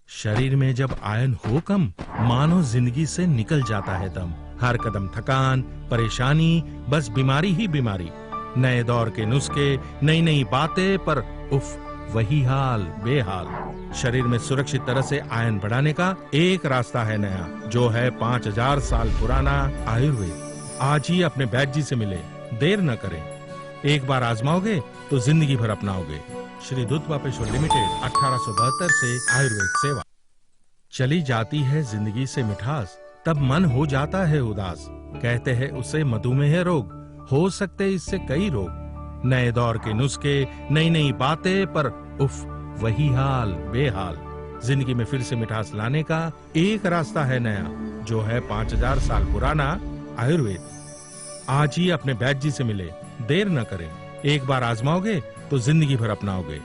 शरीर में जब आयन हो कम, मानो जिंदगी से निकल जाता है दम। हर कदम थकान, परेशानी, बस बीमारी ही बीमारी। नए दौर के नुस्खे, नई नई बातें, पर उफ वही हाल बेहाल। शरीर में सुरक्षित तरह से आयन बढ़ाने का एक रास्ता है नया, जो है 5000 साल पुराना आयुर्वेद। आज ही अपने वैद्य जी से मिले, देर न करें। एक बार आजमाओगे तो जिंदगी भर अपनाओगे। श्री दूध पापेश्वर लिमिटेड, 1872 से आयुर्वेद सेवा। चली जाती है जिंदगी से मिठास, तब मन हो जाता है उदास। कहते हैं उसे मधुमेह रोग, हो सकते इससे कई रोग। नए दौर के नुस्खे, नई नई बातें, पर उफ वही हाल बेहाल। जिंदगी में फिर से मिठास लाने का एक रास्ता है नया, जो है 5000 साल पुराना आयुर्वेद। आज ही अपने वैद्य जी से मिले, देर न करें। एक बार आजमाओगे तो जिंदगी भर अपनाओगे।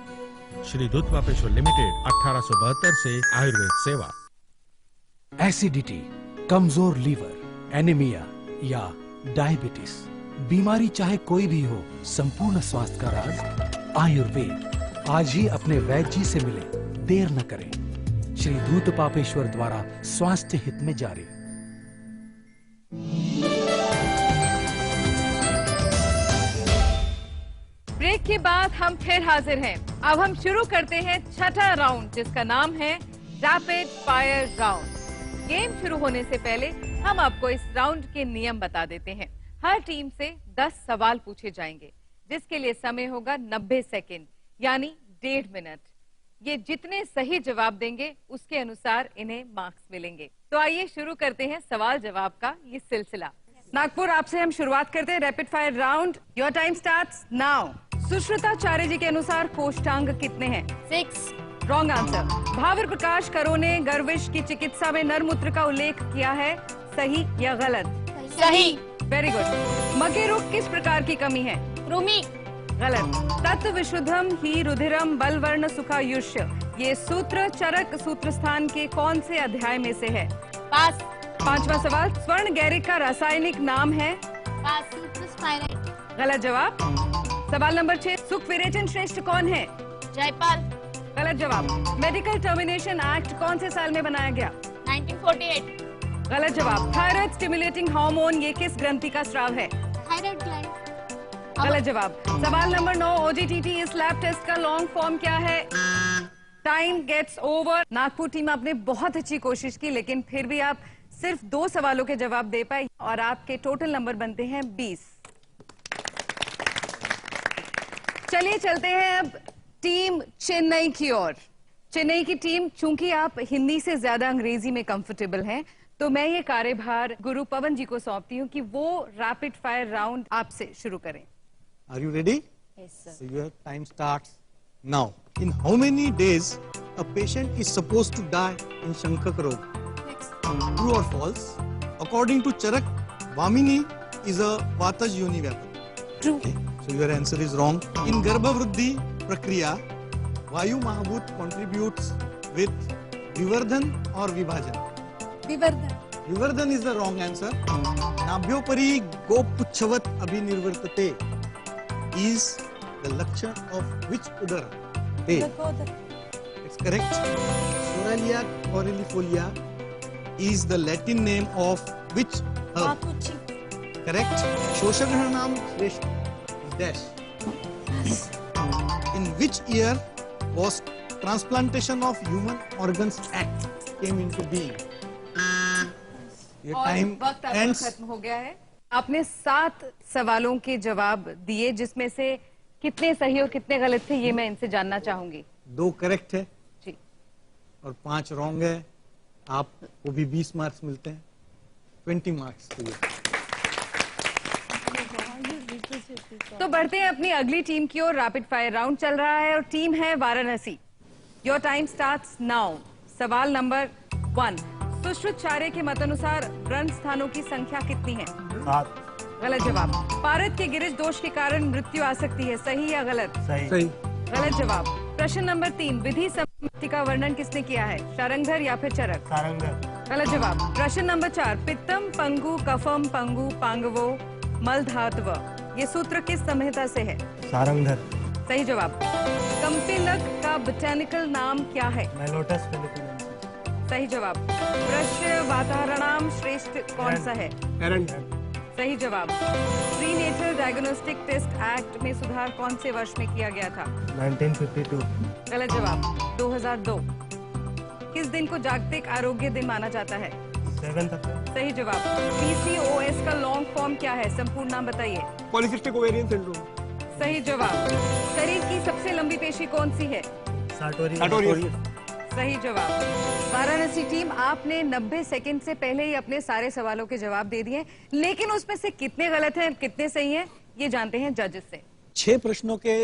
श्री दूध पापेश्वर लिमिटेड, 1872 से आयुर्वेद सेवा। एसिडिटी, कमजोर लीवर, एनीमिया या डायबिटीज, बीमारी चाहे कोई भी हो, संपूर्ण स्वास्थ्य का राज आयुर्वेद। आज ही अपने वैद्य जी से मिले, देर न करें। श्री दूध पापेश्वर द्वारा स्वास्थ्य हित में जारी। ब्रेक के बाद हम फिर हाजिर हैं। अब हम शुरू करते हैं छठा राउंड, जिसका नाम है रैपिड फायर राउंड। गेम शुरू होने से पहले हम आपको इस राउंड के नियम बता देते हैं। हर टीम से 10 सवाल पूछे जाएंगे, जिसके लिए समय होगा 90 सेकेंड, यानी 1.5 मिनट। ये जितने सही जवाब देंगे उसके अनुसार इन्हें मार्क्स मिलेंगे। तो आइए शुरू करते हैं सवाल जवाब का ये सिलसिला। नागपुर, आपसे हम शुरुआत करते हैं rapid fire round. Your time starts now. Sushrutacharya ji के अनुसार कोष्ठांग कितने हैं? 6। Wrong answer. भावर प्रकाश करो ने गर्विश की चिकित्सा में नरमूत्र का उल्लेख किया है, सही या गलत? सही। Very good. मगे रोग किस प्रकार की कमी है? कृमि। गलत। तत्व विशुद्धम ही रुधिरम बलवर्ण सुखायुष्य, ये सूत्र चरक सूत्र स्थान के कौन से अध्याय में से है? पास। 5वां सवाल, स्वर्ण गैरिक का रासायनिक नाम है? पास। Citrus pyrite. गलत जवाब। सवाल नंबर 6, सुख विरेचन श्रेष्ठ कौन है? जयपाल। गलत जवाब। मेडिकल टर्मिनेशन एक्ट कौन से साल में बनाया गया? 1948। गलत जवाब। थायराइड स्टिमुलेटिंग हार्मोन ये किस ग्रंथि का स्राव है? Thyroid gland. गलत जवाब। सवाल नंबर 9, OGTT इस लैब टेस्ट का लॉन्ग फॉर्म क्या है? Time gets over. Nagpur team, आपने बहुत अच्छी कोशिश की, लेकिन फिर भी आप सिर्फ 2 सवालों के जवाब दे पाए और आपके टोटल नंबर बनते हैं 20। चलिए चलते हैं अब टीम चेन्नई की ओर। चेन्नई की टीम, चूंकि आप हिंदी से ज्यादा अंग्रेजी में कंफर्टेबल हैं, तो मैं ये कार्यभार गुरु पवन जी को सौंपती हूँ कि वो रैपिड फायर राउंड आपसे शुरू करें। Are you ready? Yes, sir. So your time starts now. In how many days a patient is supposed to die in Shankak Rog? True or false? According to Charak, Vamini is a Vataj Yoni Vyapar. True. Okay. So your answer is wrong. In Garbha Vruddhi Prakriya, Vayu Mahabhut contributes with Vivardhan or Vibhajan? Vivardhan. Vivardhan is the wrong answer. Nabhyopari Gopuchhavat Abhinirvartate is the lakshan of which udara? They. It's correct. Soralia coralifolia is the Latin name of which herb? Correct. Shoshagranam Shrestha dash. In which year was Transplantation of Human Organs Act came into being? Your और time वक्त आपका ends. खत्म हो गया है। आपने 7 सवालों के जवाब दिए, जिसमें से कितने सही और कितने गलत थे, ये मैं इनसे जानना चाहूंगी। 2 करेक्ट है जी और 5 रॉन्ग है। आपको भी 20 मार्क्स मिलते हैं। 20 मार्क्स के लिए। तो बढ़ते हैं अपनी अगली टीम की ओर। रैपिड फायर राउंड चल रहा है और टीम है Varanasi. Your time starts now. सवाल नंबर 1, सुश्रुताचार्य के मतानुसार व्रण स्थानों की संख्या कितनी है? 7। गलत जवाब। पारद के गिरिश दोष के कारण मृत्यु आ सकती है, सही या गलत? सही। गलत जवाब। प्रश्न नंबर 3, विधि सम्मति का वर्णन किसने किया है? शारंगधर या फिर चरक? सारंगधर। गलत जवाब। प्रश्न नंबर 4, पित्तम पंगु कफम पंगु पांगवो मलधातव, ये सूत्र किस संहिता से है? सारंगधर। सही जवाब। कंपिलक का बोटेनिकल नाम क्या है? मेलोटस फिलिपिनेंसिस। सही जवाब। वृक्ष वातावरणाम श्रेष्ठ कौन सा है? सही जवाब। प्रीनेटल डायग्नोस्टिक टेस्ट एक्ट में सुधार कौन से वर्ष में किया गया था? 1952। गलत जवाब। 2002। किस दिन को जागतिक आरोग्य दिन माना जाता है? 7 अप्रैल। सही जवाब। PCOS का लॉन्ग फॉर्म क्या है? संपूर्ण नाम बताइए। Polycystic ovarian syndrome. सही जवाब। शरीर की सबसे लंबी पेशी कौन सी है? सार्टोरियस। सही जवाब। वाराणसी टीम, आपने 90 सेकंड से पहले ही अपने सारे सवालों के जवाब दे दिए, लेकिन उसमें से कितने गलत हैं, कितने सही हैं, ये जानते हैं जजेस से। 6 प्रश्नों के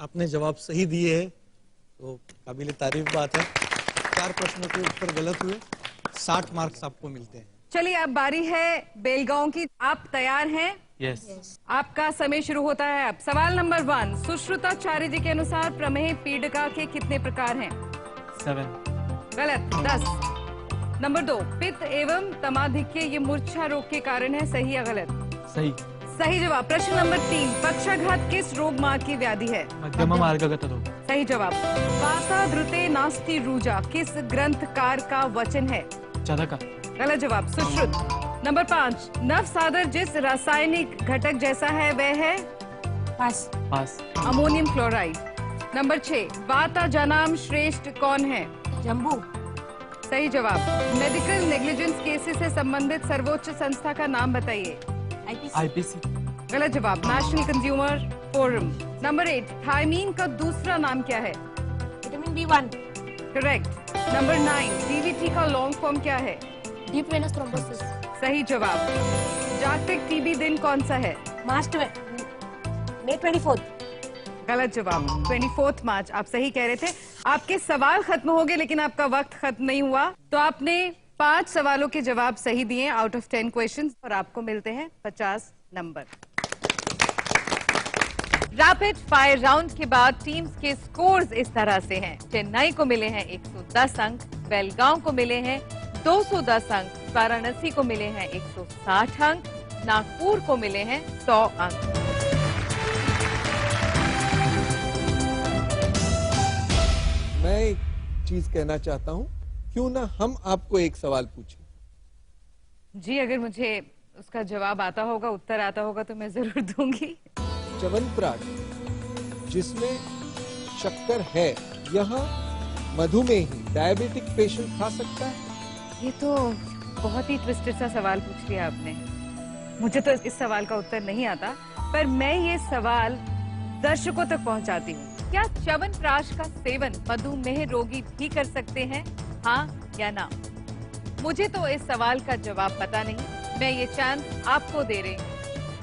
आपने जवाब सही दिए हैं, तो काबिल तारीफ बात है। 4 प्रश्नों के उत्तर गलत हुए। 60 मार्क्स आपको मिलते हैं। चलिए, अब बारी है बेलगांव की। आप तैयार हैं? यस। आपका समय शुरू होता है अब। सवाल नंबर 1, सुश्रुताचार्य जी के अनुसार प्रमेह पीड़िका के कितने प्रकार हैं? 7। गलत। 10। नंबर 2, पित्त एवं तमाधिक्य ये मूर्छा रोग के कारण है, सही या गलत? सही। सही जवाब। प्रश्न नंबर 3, पक्षाघात किस रोग मार्ग की व्याधि है? मध्यम मार्गगत रोग। सही जवाब। वासा धृते नास्ति रूजा किस ग्रंथकार का वचन है? चरका। गलत जवाब। सुश्रुत। नंबर 5, नव सादर जिस रासायनिक घटक जैसा है वह है? पास। Ammonium chloride. नंबर 6, वाता जनाम श्रेष्ठ कौन है? जम्बू। सही जवाब। मेडिकल नेग्लिजेंस केसेस से संबंधित सर्वोच्च संस्था का नाम बताइए। IPC। गलत जवाब। National consumer forum. Number 8, thiamine का दूसरा नाम क्या है? Vitamin B1। Correct. Number 9, DVT का लॉन्ग फॉर्म क्या है? Deep venous thrombosis. सही जवाब। जागतिक टीबी दिन कौन सा है? मार्च में May 24th। गलत जवाब। 24 मार्च आप सही कह रहे थे। आपके सवाल खत्म हो गए लेकिन आपका वक्त खत्म नहीं हुआ, तो आपने 5 सवालों के जवाब सही दिए आउट ऑफ 10 क्वेश्चंस और आपको मिलते हैं 50 नंबर। रैपिड फायर राउंड के बाद टीम्स के स्कोर्स इस तरह से हैं। चेन्नई को मिले हैं 110 अंक, बेलगांव को मिले हैं 210 अंक, वाराणसी को मिले हैं 160 अंक, नागपुर को मिले हैं 100 अंक। मैं एक चीज कहना चाहता हूं, क्यों ना हम आपको एक सवाल पूछें। जी, अगर मुझे उसका जवाब आता होगा, उत्तर आता होगा तो मैं जरूर दूंगी। च्यवनप्राश जिसमें शक्कर है, यहाँ मधुमेही डायबिटिक पेशेंट खा सकता है? ये तो बहुत ही ट्विस्टेड सा सवाल पूछ लिया आपने। मुझे तो इस सवाल का उत्तर नहीं आता, पर मैं ये सवाल दर्शकों तक पहुंचाती हूँ। क्या च्यवनप्राश का सेवन मधुमेह रोगी भी कर सकते हैं, हाँ या ना? मुझे तो इस सवाल का जवाब पता नहीं, मैं ये चांस आपको दे रही हूँ।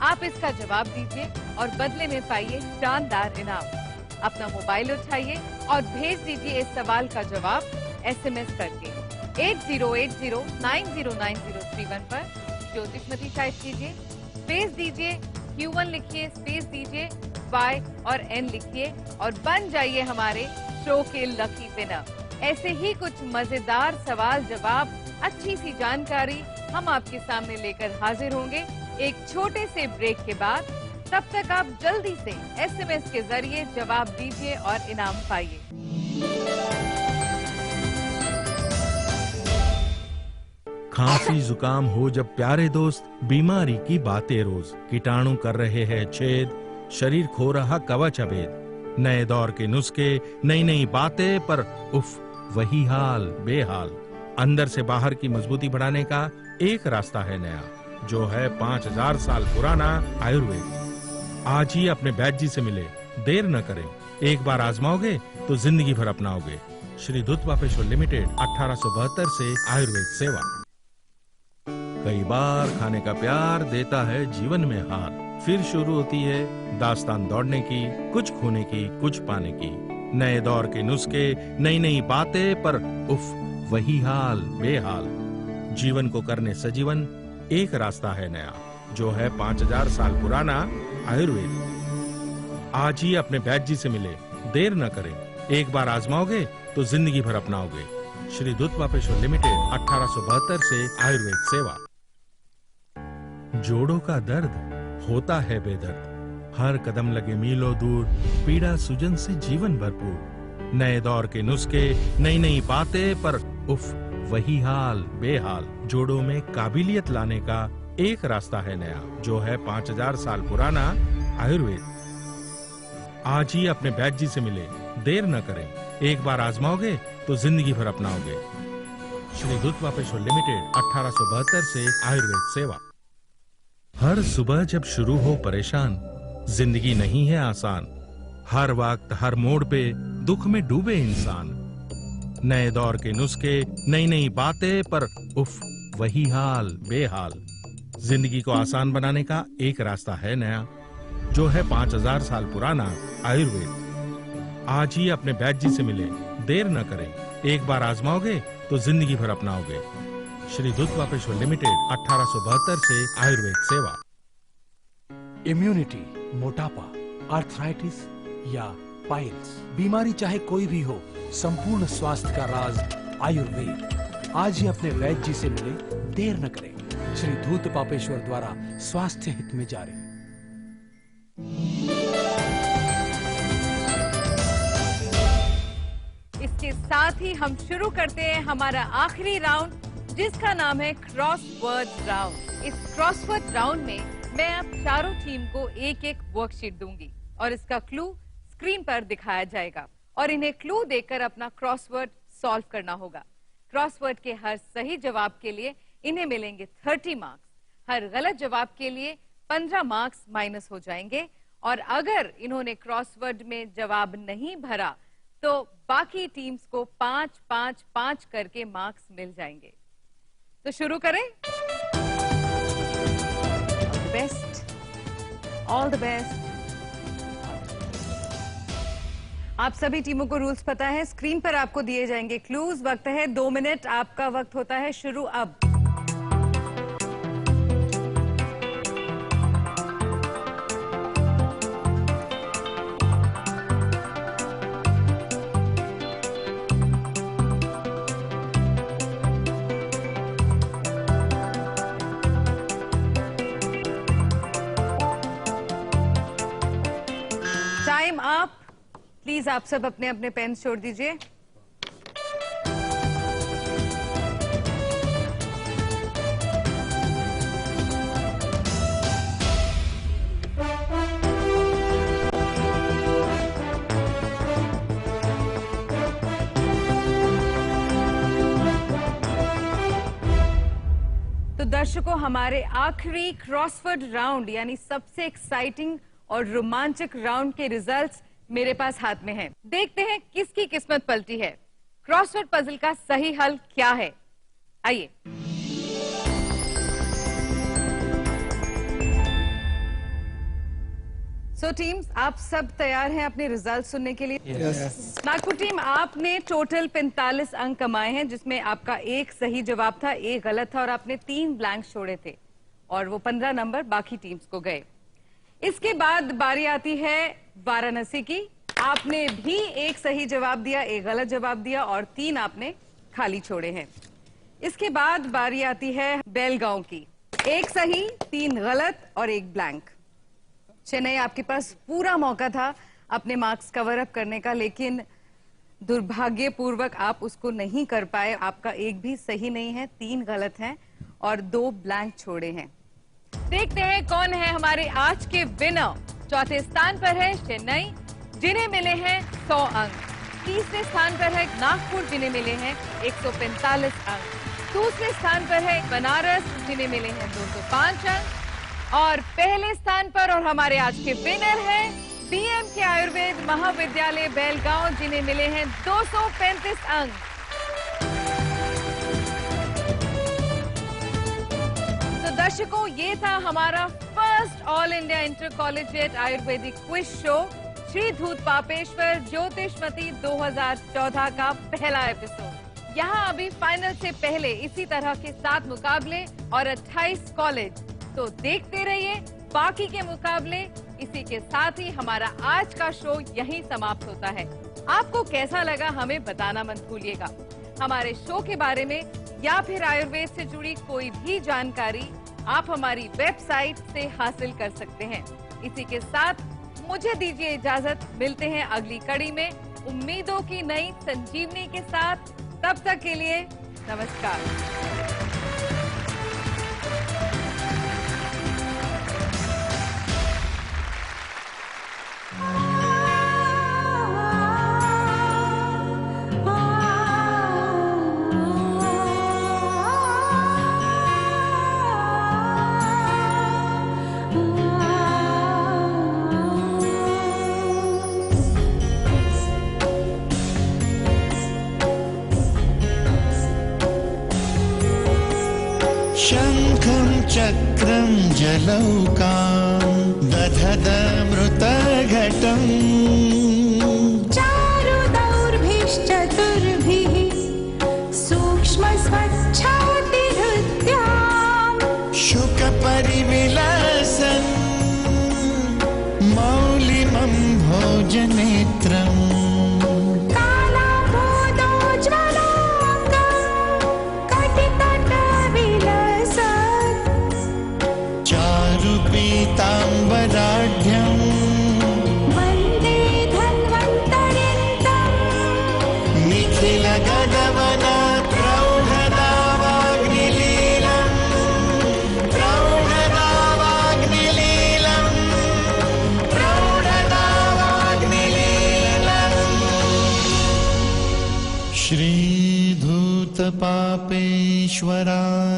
आप इसका जवाब दीजिए और बदले में पाइए शानदार इनाम। अपना मोबाइल उठाइए और भेज दीजिए इस सवाल का जवाब SMS करके 8080909031 पर। ज्योतिषमती टाइप कीजिए, स्पेस दीजिए, Q1 लिखिए, स्पेस दीजिए, Y और N लिखिए और बन जाइए हमारे शो के लकी विनर। ऐसे ही कुछ मजेदार सवाल जवाब, अच्छी सी जानकारी हम आपके सामने लेकर हाजिर होंगे एक छोटे से ब्रेक के बाद। तब तक आप जल्दी से SMS के जरिए जवाब दीजिए और इनाम पाइए। खांसी जुकाम हो जब प्यारे दोस्त, बीमारी की बातें रोज, कीटाणु कर रहे हैं छेद, शरीर खो रहा कवच अभेद। नए दौर के नुस्खे, नई नई बातें, पर उफ वही हाल बेहाल। अंदर से बाहर की मजबूती बढ़ाने का एक रास्ता है नया, जो है 5000 साल पुराना आयुर्वेद। आज ही अपने बैद जी से मिले, देर न करें। एक बार आजमाओगे तो जिंदगी भर अपनाओगे। श्री दूत पापेश्वर लिमिटेड, 1872 से आयुर्वेद सेवा। कई बार खाने का प्यार देता है जीवन में हार, फिर शुरू होती है दास्तान दौड़ने की, कुछ खोने की, कुछ पाने की। नए दौर के नुस्खे, नई नई बातें, पर उफ वही हाल बेहाल। जीवन को करने सजीवन एक रास्ता है नया, जो है 5000 साल पुराना आयुर्वेद। आज ही अपने बैद जी से मिले, देर न करें। एक बार आजमाओगे तो जिंदगी भर अपनाओगे। श्री दूत पापेश्वर लिमिटेड, 1872 से आयुर्वेद सेवा। जोड़ों का दर्द होता है बेदर्द, हर कदम लगे मीलों दूर, पीड़ा सुजन से जीवन भरपूर। नए दौर के नुस्खे, नई नई बातें, पर उफ वही हाल बेहाल। जोड़ों में काबिलियत लाने का एक रास्ता है नया, जो है 5000 साल पुराना आयुर्वेद। आज ही अपने बैद जी से मिले, देर न करें। एक बार आजमाओगे तो जिंदगी भर अपनाओगे। श्री दूत पापेश्वर लिमिटेड, 1872 से आयुर्वेद सेवा। हर सुबह जब शुरू हो परेशान, जिंदगी नहीं है आसान। हर वक्त हर मोड़ पे दुख में डूबे इंसान। नए दौर के नुस्खे, नई नई बातें, पर उफ वही हाल बेहाल। जिंदगी को आसान बनाने का एक रास्ता है नया, जो है 5000 साल पुराना आयुर्वेद। आज ही अपने बैद जी से मिले, देर न करें। एक बार आजमाओगे तो जिंदगी भर अपनाओगे। श्री दूत पापेश्वर लिमिटेड, 1872 से आयुर्वेद सेवा। इम्यूनिटी, मोटापा, आर्थराइटिस या पाइल्स, बीमारी चाहे कोई भी हो, संपूर्ण स्वास्थ्य का राज आयुर्वेद। आज ही अपने वैद्य जी से मिले, देर न करें। श्री धूत पापेश्वर द्वारा स्वास्थ्य हित में जारी। इसके साथ ही हम शुरू करते हैं हमारा आखिरी राउंड, जिसका नाम है क्रॉसवर्ड राउंड। इस क्रॉसवर्ड राउंड में मैं अब चारों टीम को एक एक वर्कशीट दूंगी और इसका क्लू स्क्रीन पर दिखाया जाएगा और इन्हें क्लू देकर अपना क्रॉसवर्ड सॉल्व करना होगा। क्रॉसवर्ड के हर सही जवाब के लिए इन्हें मिलेंगे 30 मार्क्स। हर गलत जवाब के लिए 15 मार्क्स माइनस हो जाएंगे और अगर इन्होंने क्रॉसवर्ड में जवाब नहीं भरा तो बाकी टीम्स को 5-5-5 करके मार्क्स मिल जाएंगे। तो शुरू करें। Best, all the best. आप सभी टीमों को रूल्स पता है, स्क्रीन पर आपको दिए जाएंगे क्लूज। वक्त है 2 मिनट, आपका वक्त होता है शुरू अब। Time up. प्लीज आप सब अपने अपने पेन छोड़ दीजिए। तो दर्शकों, हमारे आखिरी क्रॉसवर्ड राउंड यानी सबसे एक्साइटिंग और रोमांचक राउंड के रिजल्ट्स मेरे पास हाथ में हैं। देखते हैं किसकी किस्मत पलटी है। क्रॉसवर्ड पजल का सही हल क्या है, आइए। सो टीम्स, आप सब तैयार हैं अपने रिजल्ट सुनने के लिए? Yes. नागपुर टीम, आपने टोटल 45 अंक कमाए हैं, जिसमें आपका एक सही जवाब था, एक गलत था और आपने 3 ब्लैंक छोड़े थे और वो 15 नंबर बाकी टीम्स को गए। इसके बाद बारी आती है वाराणसी की। आपने भी एक सही जवाब दिया, एक गलत जवाब दिया और 3 आपने खाली छोड़े हैं। इसके बाद बारी आती है बेलगांव की। एक सही, 3 गलत और 1 ब्लैंक। चेन्नई, आपके पास पूरा मौका था अपने मार्क्स कवर अप करने का, लेकिन दुर्भाग्यपूर्वक आप उसको नहीं कर पाए। आपका एक भी सही नहीं है, 3 गलत हैं और 2 ब्लैंक छोड़े हैं। देखते हैं कौन है हमारे आज के विनर। चौथे स्थान पर है चेन्नई, जिन्हें मिले हैं 100 अंक। तीसरे स्थान पर है नागपुर, जिन्हें मिले हैं 145 अंक। दूसरे स्थान पर है बनारस, जिन्हें मिले हैं 205 अंक। और पहले स्थान पर और हमारे आज के विनर हैं बीएमके आयुर्वेद महाविद्यालय बेलगांव, जिन्हें मिले हैं 235 अंक। तो दर्शकों, ये था हमारा first all India inter collegiate Ayurvedic quiz show Shri धूत पापेश्वर ज्योतिषमती 2014 का पहला एपिसोड। यहाँ अभी फाइनल से पहले इसी तरह के 7 मुकाबले और 28 कॉलेज, तो देखते रहिए बाकी के मुकाबले। इसी के साथ ही हमारा आज का शो यहीं समाप्त होता है। आपको कैसा लगा हमें बताना मत भूलिएगा। हमारे शो के बारे में या फिर आयुर्वेद से जुड़ी कोई भी जानकारी आप हमारी वेबसाइट से हासिल कर सकते हैं। इसी के साथ मुझे दीजिए इजाजत, मिलते हैं अगली कड़ी में उम्मीदों की नई संजीवनी के साथ। तब तक के लिए नमस्कार। शङ्खं चक्रं जलौकां दधदमृतघटम् चारुदौर्भिश्चतुर्भिः सूक्ष्मस्वच्छातिहृत्याम् शुकपरिविलसन् मौलिमं भोजनेत्रम् पीताम्बराढ्यम् वन्दे धन्वन्तरिन्तम् निखिलगगवना प्रौढदावाग्निलीलम् प्रौढदावाग्निलीलम् प्रौढदावाग्निलीलम् श्रीधूतपापेश्वराय